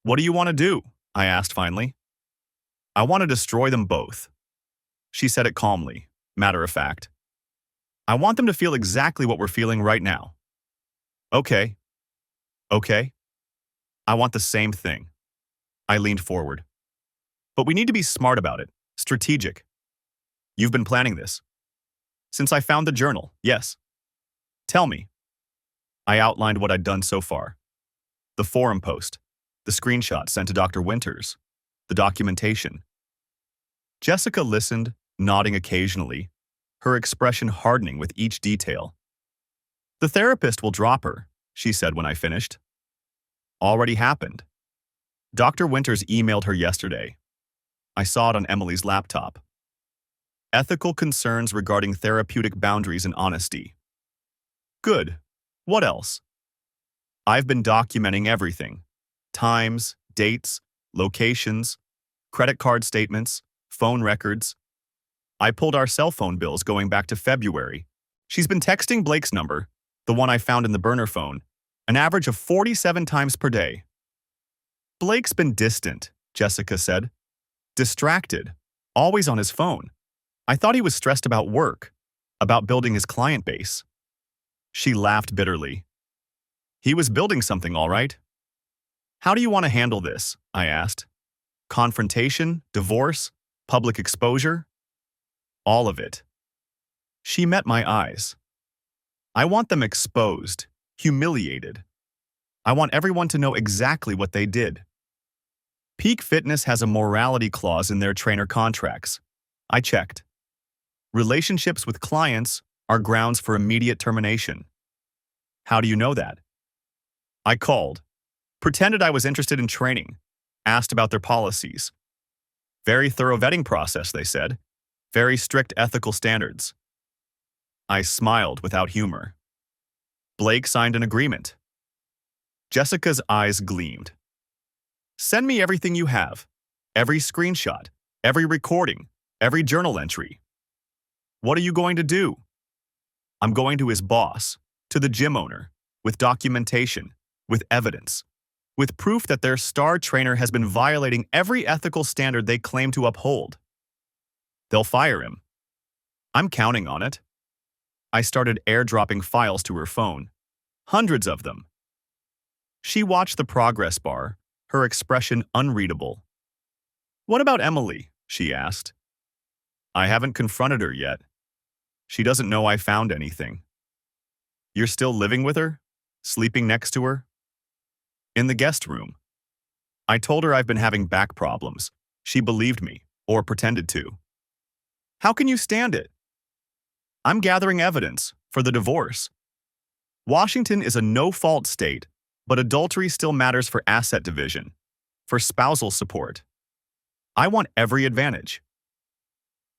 "What do you want to do?" I asked finally. "I want to destroy them both." She said it calmly, matter of fact. "I want them to feel exactly what we're feeling right now." "Okay. Okay. I want the same thing." I leaned forward. "But we need to be smart about it, strategic. You've been planning this." Since I found the journal, yes. Tell me. I outlined what I'd done so far. The forum post, the screenshot sent to Dr. Winters, the documentation. Jessica listened, nodding occasionally, her expression hardening with each detail. The therapist will drop her, she said when I finished. Already happened. Dr. Winters emailed her yesterday. I saw it on Emily's laptop. Ethical concerns regarding therapeutic boundaries and honesty. Good. What else? I've been documenting everything. Times, dates, locations, credit card statements, phone records. I pulled our cell phone bills going back to February. She's been texting Blake's number, the one I found in the burner phone, an average of 47 times per day. Blake's been distant, Jessica said. Distracted, always on his phone. I thought he was stressed about work, about building his client base. She laughed bitterly. He was building something, all right. How do you want to handle this? I asked. Confrontation, divorce, public exposure? All of it. She met my eyes. I want them exposed, humiliated. I want everyone to know exactly what they did. Peak Fitness has a morality clause in their trainer contracts. I checked. Relationships with clients are grounds for immediate termination. How do you know that? I called, pretended I was interested in training, asked about their policies. Very thorough vetting process, they said. Very strict ethical standards. I smiled without humor. Blake signed an agreement. Jessica's eyes gleamed. Send me everything you have. Every screenshot, every recording, every journal entry. What are you going to do? I'm going to his boss, to the gym owner, with documentation, with evidence, with proof that their star trainer has been violating every ethical standard they claim to uphold. They'll fire him. I'm counting on it. I started airdropping files to her phone. Hundreds of them. She watched the progress bar, her expression unreadable. What about Emily? She asked. I haven't confronted her yet. She doesn't know I found anything. You're still living with her? Sleeping next to her? In the guest room. I told her I've been having back problems. She believed me, or pretended to. How can you stand it? I'm gathering evidence for the divorce. Washington is a no-fault state, but adultery still matters for asset division, for spousal support. I want every advantage.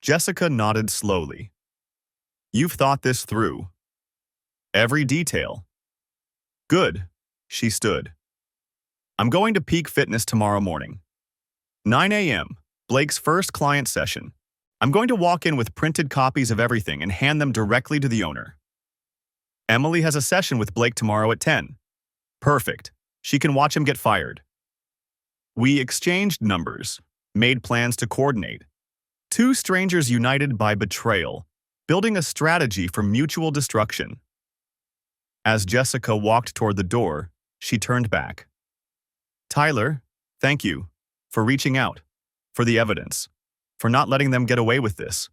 Jessica nodded slowly. You've thought this through. Every detail. Good, she stood. I'm going to Peak Fitness tomorrow morning. 9 a.m., Blake's first client session. I'm going to walk in with printed copies of everything and hand them directly to the owner. Emily has a session with Blake tomorrow at 10. Perfect. She can watch him get fired. We exchanged numbers, made plans to coordinate. Two strangers united by betrayal, building a strategy for mutual destruction. As Jessica walked toward the door, she turned back. Tyler, thank you for reaching out, for the evidence, for not letting them get away with this.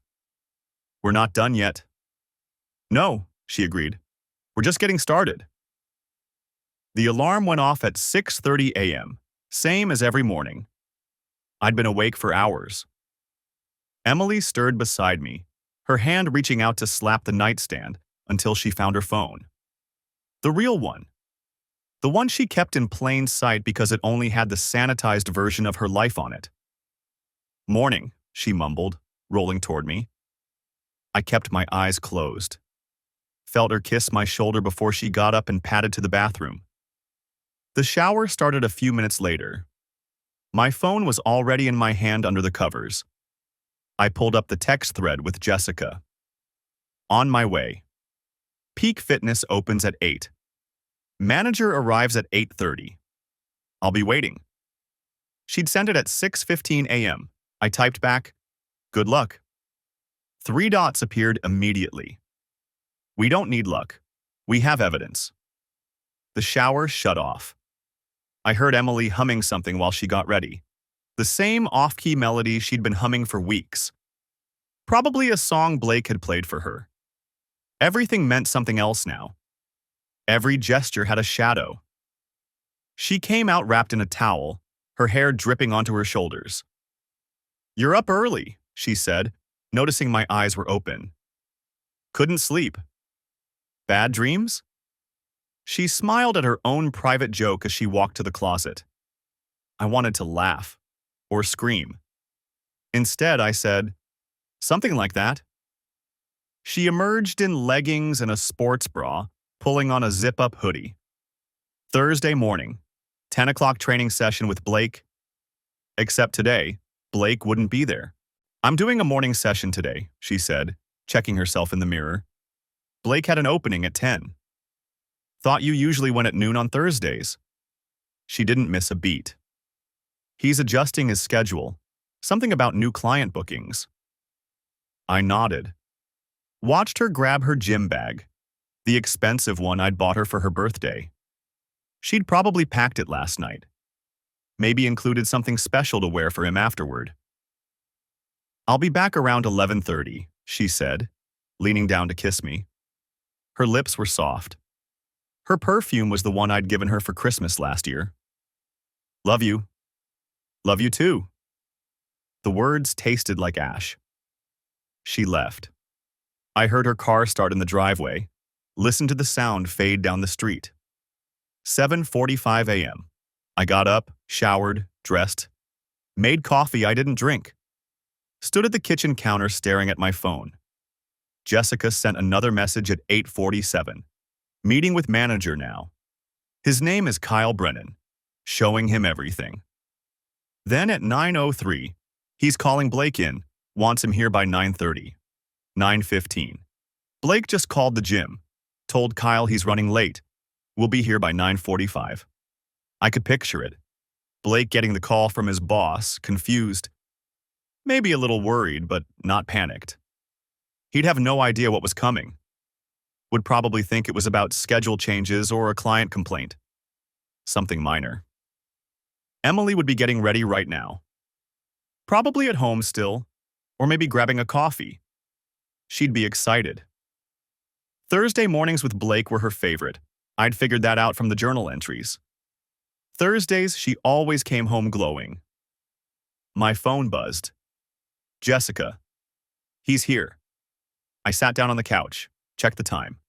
We're not done yet. No, she agreed. We're just getting started. The alarm went off at 6:30 a.m., same as every morning. I'd been awake for hours. Emily stirred beside me, her hand reaching out to slap the nightstand until she found her phone. The real one. The one she kept in plain sight because it only had the sanitized version of her life on it. Morning, she mumbled, rolling toward me. I kept my eyes closed. Felt her kiss my shoulder before she got up and padded to the bathroom. The shower started a few minutes later. My phone was already in my hand under the covers. I pulled up the text thread with Jessica. On my way. Peak Fitness opens at 8. Manager arrives at 8:30. I'll be waiting. She'd sent it at 6:15 a.m. I typed back, good luck. 3 dots appeared immediately. We don't need luck. We have evidence. The shower shut off. I heard Emily humming something while she got ready. The same off-key melody she'd been humming for weeks. Probably a song Blake had played for her. Everything meant something else now. Every gesture had a shadow. She came out wrapped in a towel, her hair dripping onto her shoulders. "You're up early," she said, noticing my eyes were open. "Couldn't sleep. Bad dreams?" She smiled at her own private joke as she walked to the closet. I wanted to laugh or scream. Instead, I said, "Something like that." She emerged in leggings and a sports bra, pulling on a zip-up hoodie. Thursday morning, 10 o'clock training session with Blake. Except today, Blake wouldn't be there. "I'm doing a morning session today," she said, checking herself in the mirror. "Blake had an opening at 10. Thought you usually went at noon on Thursdays." She didn't miss a beat. "He's adjusting his schedule. Something about new client bookings." I nodded. Watched her grab her gym bag, the expensive one I'd bought her for her birthday. She'd probably packed it last night. Maybe included something special to wear for him afterward. "I'll be back around 11:30, she said, leaning down to kiss me. Her lips were soft. Her perfume was the one I'd given her for Christmas last year. "Love you." "Love you too." The words tasted like ash. She left. I heard her car start in the driveway, listened to the sound fade down the street. 7:45 a.m. I got up, showered, dressed, made coffee I didn't drink. Stood at the kitchen counter staring at my phone. Jessica sent another message at 8:47. "Meeting with manager now. His name is Kyle Brennan. Showing him everything." Then at 9:03, he's calling Blake in, wants him here by 9:30. 9:15. Blake just called the gym, told Kyle he's running late. We'll be here by 9:45. I could picture it. Blake getting the call from his boss, confused. Maybe a little worried, but not panicked. He'd have no idea what was coming. Would probably think it was about schedule changes or a client complaint. Something minor. Emily would be getting ready right now. Probably at home still, or maybe grabbing a coffee. She'd be excited. Thursday mornings with Blake were her favorite. I'd figured that out from the journal entries. Thursdays, she always came home glowing. My phone buzzed. "Jessica." "He's here." I sat down on the couch, checked the time.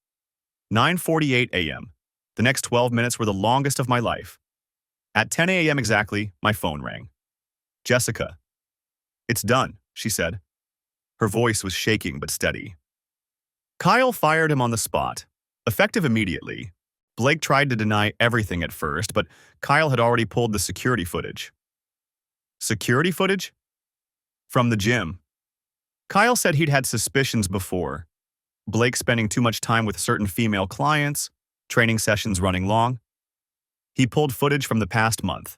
9:48 a.m. The next 12 minutes were the longest of my life. At 10 a.m. exactly, my phone rang. "Jessica." "It's done," she said. Her voice was shaking but steady. Kyle fired him on the spot, effective immediately. Blake tried to deny everything at first, but Kyle had already pulled the security footage. Security footage? From the gym. Kyle said he'd had suspicions before. Blake spending too much time with certain female clients, training sessions running long. He pulled footage from the past month.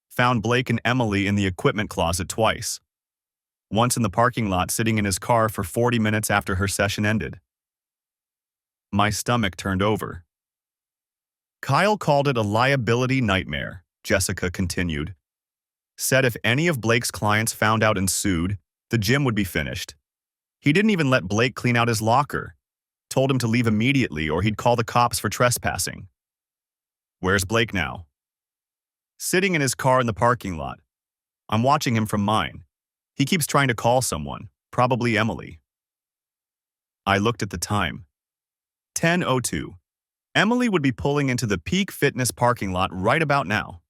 Found Blake and Emily in the equipment closet twice. Once in the parking lot sitting in his car for 40 minutes after her session ended. My stomach turned over. Kyle called it a liability nightmare, Jessica continued. Said if any of Blake's clients found out and sued, the gym would be finished. He didn't even let Blake clean out his locker. Told him to leave immediately or he'd call the cops for trespassing. Where's Blake now? Sitting in his car in the parking lot. I'm watching him from mine. He keeps trying to call someone, probably Emily. I looked at the time. 10:02. Emily would be pulling into the Peak Fitness parking lot right about now.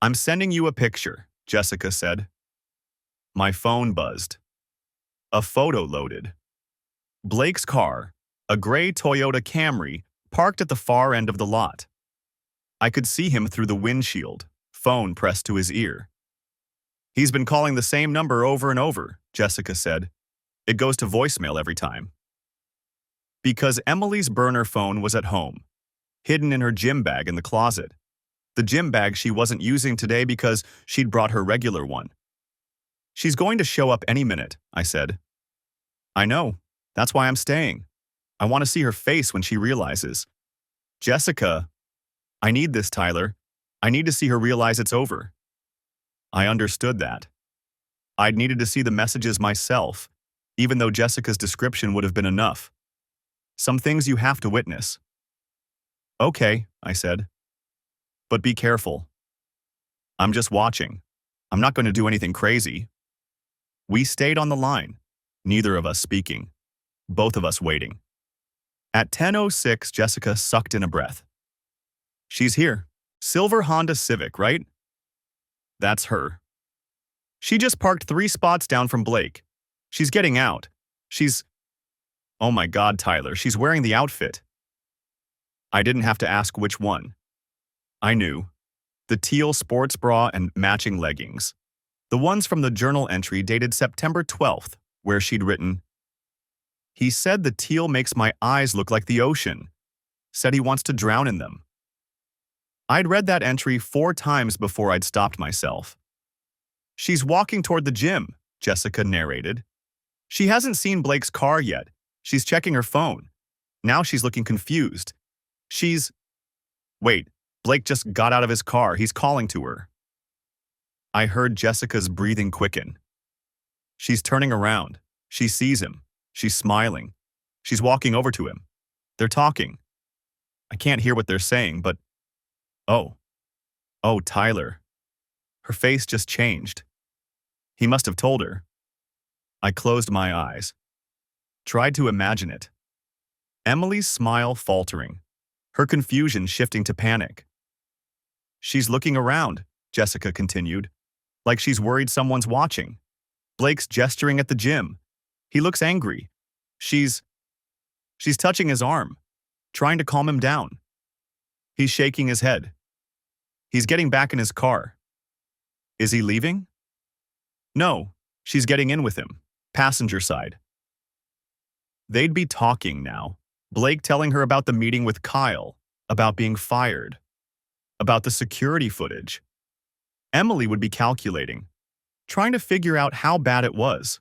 I'm sending you a picture, Jessica said. My phone buzzed. A photo loaded. Blake's car, a gray Toyota Camry, parked at the far end of the lot. I could see him through the windshield, phone pressed to his ear. He's been calling the same number over and over, Jessica said. It goes to voicemail every time. Because Emily's burner phone was at home, hidden in her gym bag in the closet. The gym bag she wasn't using today because she'd brought her regular one. She's going to show up any minute, I said. I know. That's why I'm staying. I want to see her face when she realizes. Jessica, I need this, Tyler. I need to see her realize it's over. I understood that. I'd needed to see the messages myself, even though Jessica's description would have been enough. Some things you have to witness. Okay, I said. But be careful. I'm just watching. I'm not going to do anything crazy. We stayed on the line, neither of us speaking, both of us waiting. At 10:06, Jessica sucked in a breath. She's here. Silver Honda Civic, right? That's her. She just parked 3 spots down from Blake. She's getting out. Oh my God, Tyler, she's wearing the outfit. I didn't have to ask which one. I knew. The teal sports bra and matching leggings. The ones from the journal entry dated September 12th, where she'd written, "He said the teal makes my eyes look like the ocean. Said he wants to drown in them." I'd read that entry 4 times before I'd stopped myself. She's walking toward the gym, Jessica narrated. She hasn't seen Blake's car yet. She's checking her phone. Now she's looking confused. Wait, Blake just got out of his car. He's calling to her. I heard Jessica's breathing quicken. She's turning around. She sees him. She's smiling. She's walking over to him. They're talking. I can't hear what they're saying, but oh, Tyler. Her face just changed. He must have told her. I closed my eyes. Tried to imagine it. Emily's smile faltering. Her confusion shifting to panic. She's looking around, Jessica continued, like she's worried someone's watching. Blake's gesturing at the gym. He looks angry. She's touching his arm, trying to calm him down. He's shaking his head. He's getting back in his car. Is he leaving? No, she's getting in with him, passenger side. They'd be talking now. Blake telling her about the meeting with Kyle, about being fired, about the security footage. Emily would be calculating, trying to figure out how bad it was,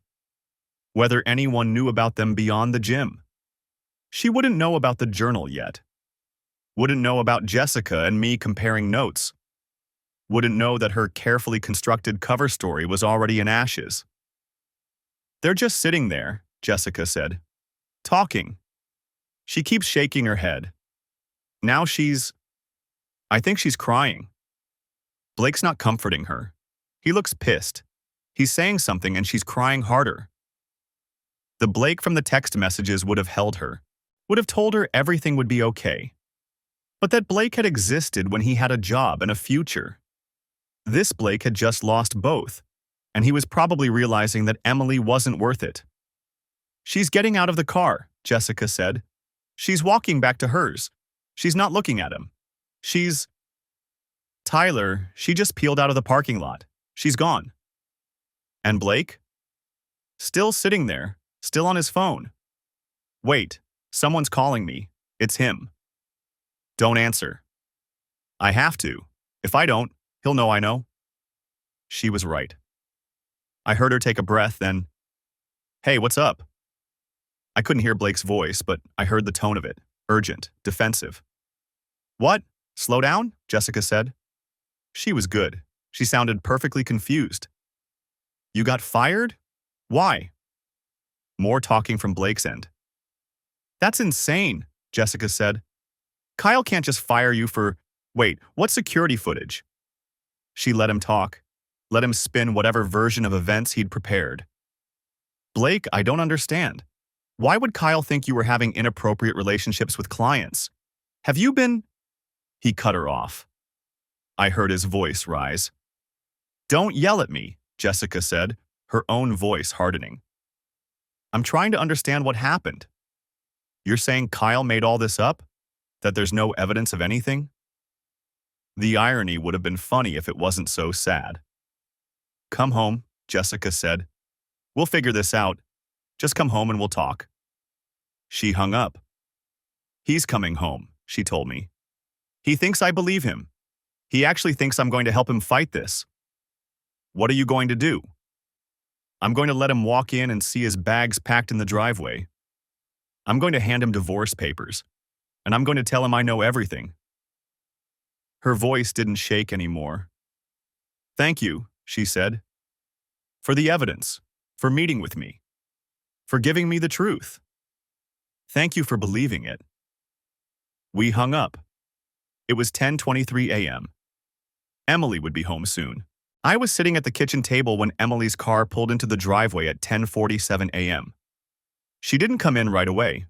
whether anyone knew about them beyond the gym. She wouldn't know about the journal yet. Wouldn't know about Jessica and me comparing notes. Wouldn't know that her carefully constructed cover story was already in ashes. They're just sitting there, Jessica said, talking. She keeps shaking her head. Now I think she's crying. Blake's not comforting her. He looks pissed. He's saying something and she's crying harder. The Blake from the text messages would have held her, would have told her everything would be okay. But that Blake had existed when he had a job and a future. This Blake had just lost both, and he was probably realizing that Emily wasn't worth it. She's getting out of the car, Jessica said. She's walking back to hers. She's not looking at him. Tyler, she just peeled out of the parking lot. She's gone. And Blake? Still sitting there, still on his phone. Wait, someone's calling me. It's him. Don't answer. I have to. If I don't, he'll know I know. She was right. I heard her take a breath, then, "Hey, what's up?" I couldn't hear Blake's voice, but I heard the tone of it, urgent, defensive. "What? Slow down?" Jessica said. She was good. She sounded perfectly confused. "You got fired? Why?" More talking from Blake's end. "That's insane," Jessica said. "Kyle can't just fire you for, wait, what security footage?" She let him talk, let him spin whatever version of events he'd prepared. "Blake, I don't understand. Why would Kyle think you were having inappropriate relationships with clients? Have you been—" He cut her off. I heard his voice rise. "Don't yell at me," Jessica said, her own voice hardening. "I'm trying to understand what happened. You're saying Kyle made all this up? That there's no evidence of anything?" The irony would have been funny if it wasn't so sad. "Come home," Jessica said. "We'll figure this out. Just come home and we'll talk." She hung up. "He's coming home," she told me. "He thinks I believe him. He actually thinks I'm going to help him fight this." "What are you going to do?" "I'm going to let him walk in and see his bags packed in the driveway. I'm going to hand him divorce papers, and I'm going to tell him I know everything." Her voice didn't shake anymore. "Thank you," she said, "for the evidence, for meeting with me, for giving me the truth." Thank you for believing it. We hung up. It was 10:23 a.m. Emily would be home soon. I was sitting at the kitchen table when Emily's car pulled into the driveway at 10:47 a.m. She didn't come in right away.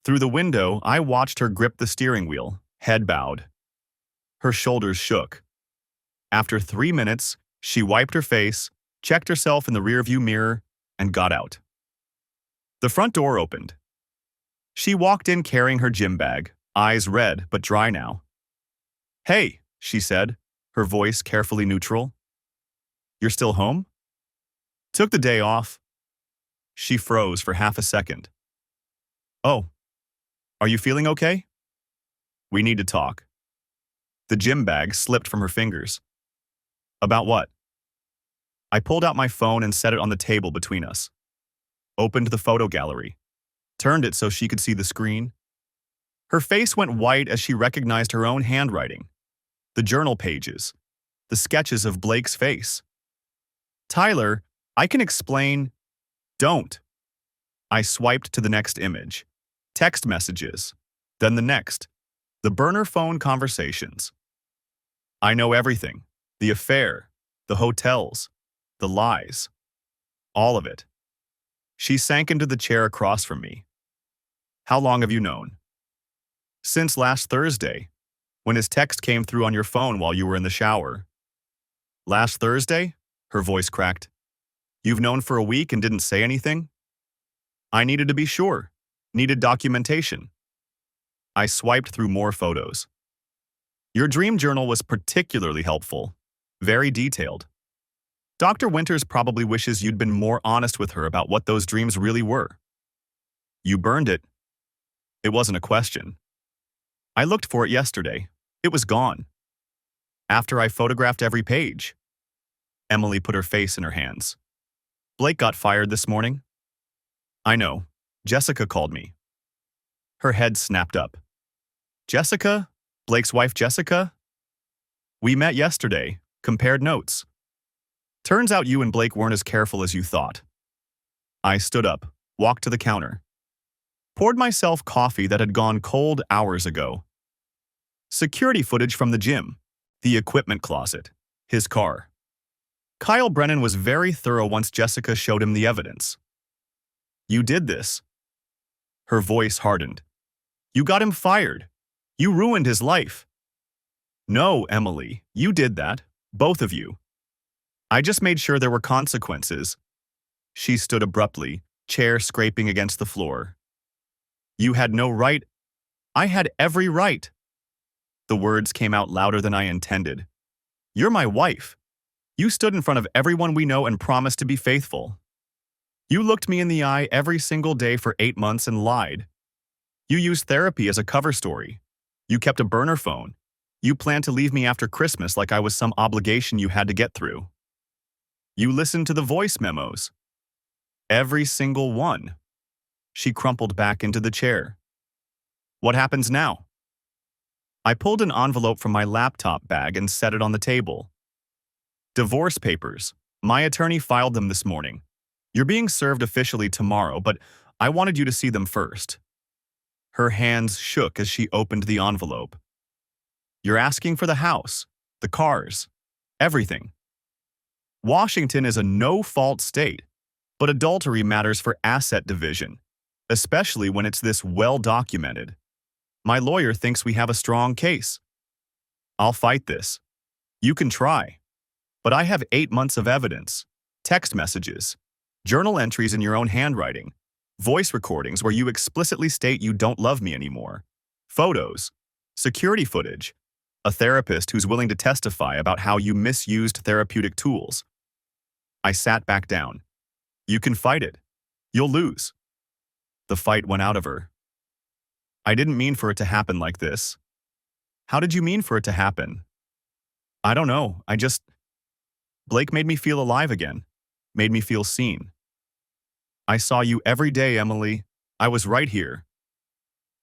Through the window, I watched her grip the steering wheel, head bowed. Her shoulders shook. After 3 minutes, she wiped her face, checked herself in the rearview mirror, and got out. The front door opened. She walked in carrying her gym bag, eyes red but dry now. "Hey," she said, her voice carefully neutral. "You're still home?" "Took the day off." She froze for half a second. "Oh, are you feeling okay?" "We need to talk." The gym bag slipped from her fingers. "About what?" I pulled out my phone and set it on the table between us. Opened the photo gallery. Turned it so she could see the screen. Her face went white as she recognized her own handwriting. The journal pages. The sketches of Blake's face. "Tyler, I can explain." "Don't." I swiped to the next image. Text messages. Then the next. The burner phone conversations. I know everything. The affair. The hotels. The lies. All of it. She sank into the chair across from me. "How long have you known?" "Since last Thursday, when his text came through on your phone while you were in the shower." "Last Thursday?" Her voice cracked. "You've known for a week and didn't say anything?" I needed to be sure. Needed documentation. I swiped through more photos. Your dream journal was particularly helpful. Very detailed. Dr. Winters probably wishes you'd been more honest with her about what those dreams really were. You burned it. It wasn't a question. I looked for it yesterday. It was gone. After I photographed every page. Emily put her face in her hands. "Blake got fired this morning." "I know. Jessica called me." Her head snapped up. "Jessica? Blake's wife Jessica?" "We met yesterday, compared notes. Turns out you and Blake weren't as careful as you thought." I stood up, walked to the counter. Poured myself coffee that had gone cold hours ago. Security footage from the gym, the equipment closet, his car. Kyle Brennan was very thorough once Jessica showed him the evidence. "You did this." Her voice hardened. "You got him fired. You ruined his life." "No, Emily, you did that. Both of you. I just made sure there were consequences." She stood abruptly, chair scraping against the floor. "You had no right." "I had every right." The words came out louder than I intended. "You're my wife. You stood in front of everyone we know and promised to be faithful. You looked me in the eye every single day for 8 months and lied. You used therapy as a cover story. You kept a burner phone. You planned to leave me after Christmas like I was some obligation you had to get through. You listened to the voice memos. Every single one." She crumpled back into the chair. "What happens now?" I pulled an envelope from my laptop bag and set it on the table. "Divorce papers. My attorney filed them this morning. You're being served officially tomorrow, but I wanted you to see them first." Her hands shook as she opened the envelope. "You're asking for the house, the cars, everything. Washington is a no-fault state, but adultery matters for asset division, especially when it's this well-documented. My lawyer thinks we have a strong case. I'll fight this. You can try. But I have 8 months of evidence, text messages, journal entries in your own handwriting, voice recordings where you explicitly state you don't love me anymore, photos, security footage, a therapist who's willing to testify about how you misused therapeutic tools." I sat back down. "You can fight it. You'll lose." The fight went out of her. "I didn't mean for it to happen like this." "How did you mean for it to happen?" "I don't know. Blake made me feel alive again. Made me feel seen." "I saw you every day, Emily. I was right here."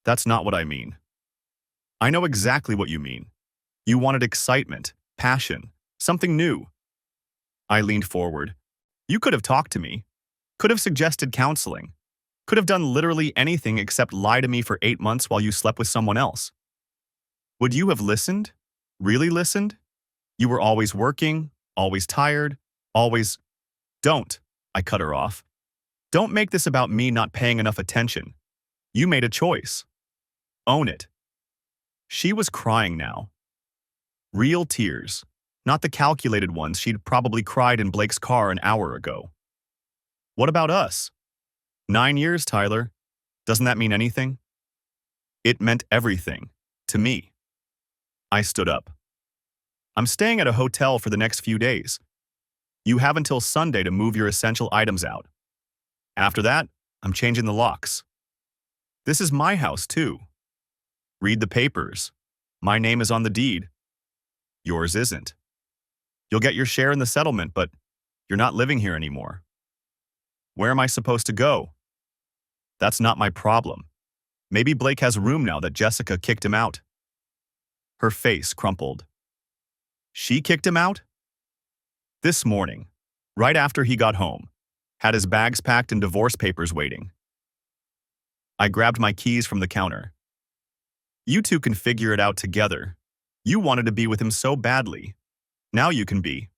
"That's not what I mean." "I know exactly what you mean. You wanted excitement, passion, something new." I leaned forward. "You could have talked to me. Could have suggested counseling. Could have done literally anything except lie to me for 8 months while you slept with someone else. Would you have listened? Really listened? You were always working, always tired, always... Don't, I cut her off. Don't make this about me not paying enough attention. You made a choice. Own it. She was crying now. Real tears, not the calculated ones she'd probably cried in Blake's car an hour ago. What about us? 9 years, Tyler. Doesn't that mean anything? It meant everything. To me. I stood up. I'm staying at a hotel for the next few days. You have until Sunday to move your essential items out. After that, I'm changing the locks. This is my house, too. Read the papers. My name is on the deed. Yours isn't. You'll get your share in the settlement, but you're not living here anymore. Where am I supposed to go? That's not my problem. Maybe Blake has a room now that Jessica kicked him out. Her face crumpled. She kicked him out? This morning, right after he got home, had his bags packed and divorce papers waiting. I grabbed my keys from the counter. You two can figure it out together. You wanted to be with him so badly. Now you can be.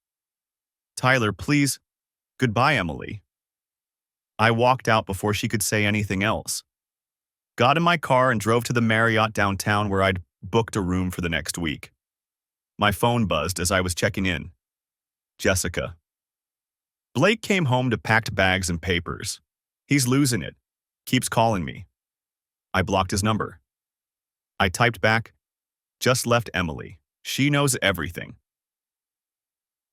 Tyler, please. Goodbye, Emily. I walked out before she could say anything else. Got in my car and drove to the Marriott downtown where I'd booked a room for the next week. My phone buzzed as I was checking in. Jessica. Blake came home to packed bags and papers. He's losing it. Keeps calling me. I blocked his number. I typed back, just left Emily. She knows everything.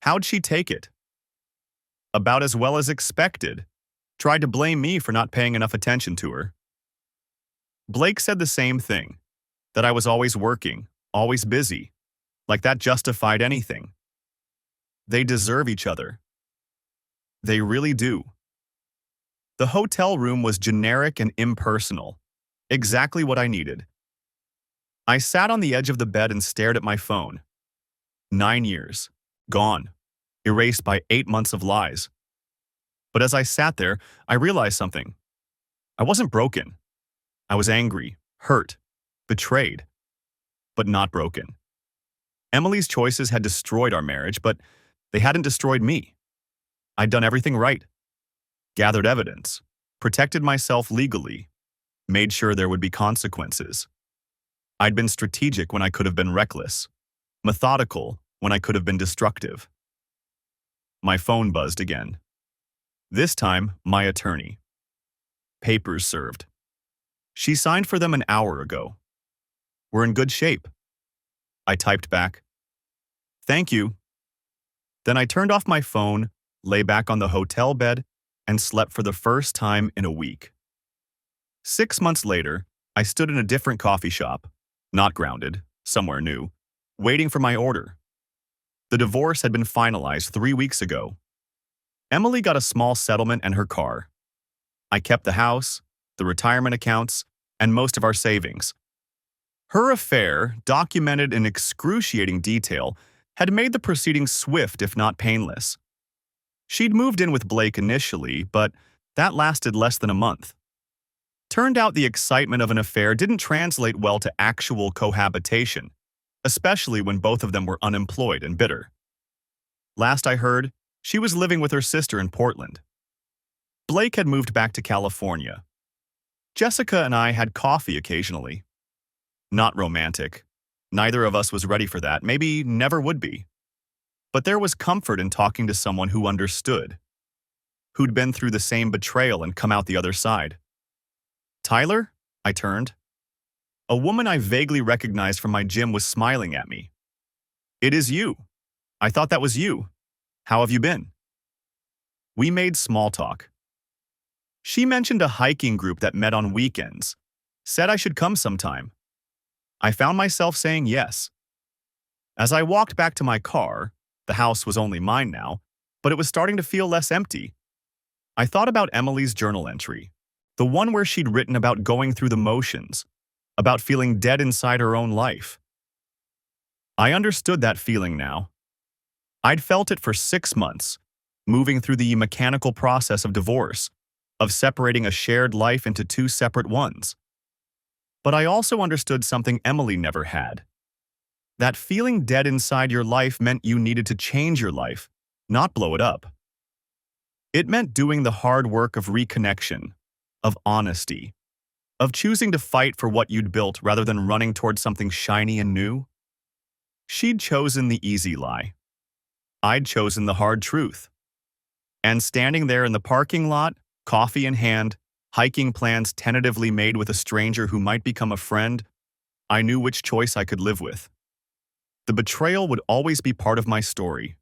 How'd she take it? About as well as expected. Tried to blame me for not paying enough attention to her. Blake said the same thing, that I was always working, always busy, like that justified anything. They deserve each other. They really do. The hotel room was generic and impersonal, exactly what I needed. I sat on the edge of the bed and stared at my phone. 9 years. Gone. Erased by 8 months of lies. But as I sat there, I realized something. I wasn't broken. I was angry, hurt, betrayed, but not broken. Emily's choices had destroyed our marriage, but they hadn't destroyed me. I'd done everything right. Gathered evidence, protected myself legally, made sure there would be consequences. I'd been strategic when I could have been reckless, methodical when I could have been destructive. My phone buzzed again. This time, my attorney. Papers served. She signed for them an hour ago. We're in good shape. I typed back. Thank you. Then I turned off my phone, lay back on the hotel bed, and slept for the first time in a week. 6 months later, I stood in a different coffee shop, not grounded, somewhere new, waiting for my order. The divorce had been finalized 3 weeks ago. Emily got a small settlement and her car. I kept the house, the retirement accounts, and most of our savings. Her affair, documented in excruciating detail, had made the proceedings swift if not painless. She'd moved in with Blake initially, but that lasted less than a month. Turned out the excitement of an affair didn't translate well to actual cohabitation, especially when both of them were unemployed and bitter. Last I heard, she was living with her sister in Portland. Blake had moved back to California. Jessica and I had coffee occasionally. Not romantic. Neither of us was ready for that, maybe never would be. But there was comfort in talking to someone who understood, who'd been through the same betrayal and come out the other side. Tyler? I turned. A woman I vaguely recognized from my gym was smiling at me. It is you. I thought that was you. How have you been? We made small talk. She mentioned a hiking group that met on weekends, said I should come sometime. I found myself saying yes. As I walked back to my car, the house was only mine now, but it was starting to feel less empty. I thought about Emily's journal entry, the one where she'd written about going through the motions, about feeling dead inside her own life. I understood that feeling now. I'd felt it for 6 months, moving through the mechanical process of divorce, of separating a shared life into two separate ones. But I also understood something Emily never had. That feeling dead inside your life meant you needed to change your life, not blow it up. It meant doing the hard work of reconnection, of honesty, of choosing to fight for what you'd built rather than running towards something shiny and new. She'd chosen the easy lie. I'd chosen the hard truth. And standing there in the parking lot, coffee in hand, hiking plans tentatively made with a stranger who might become a friend, I knew which choice I could live with. The betrayal would always be part of my story,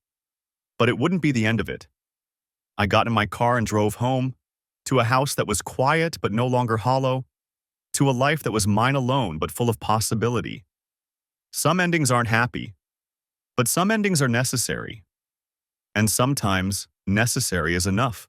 but it wouldn't be the end of it. I got in my car and drove home, to a house that was quiet but no longer hollow, to a life that was mine alone but full of possibility. Some endings aren't happy, but some endings are necessary. And sometimes, necessary is enough.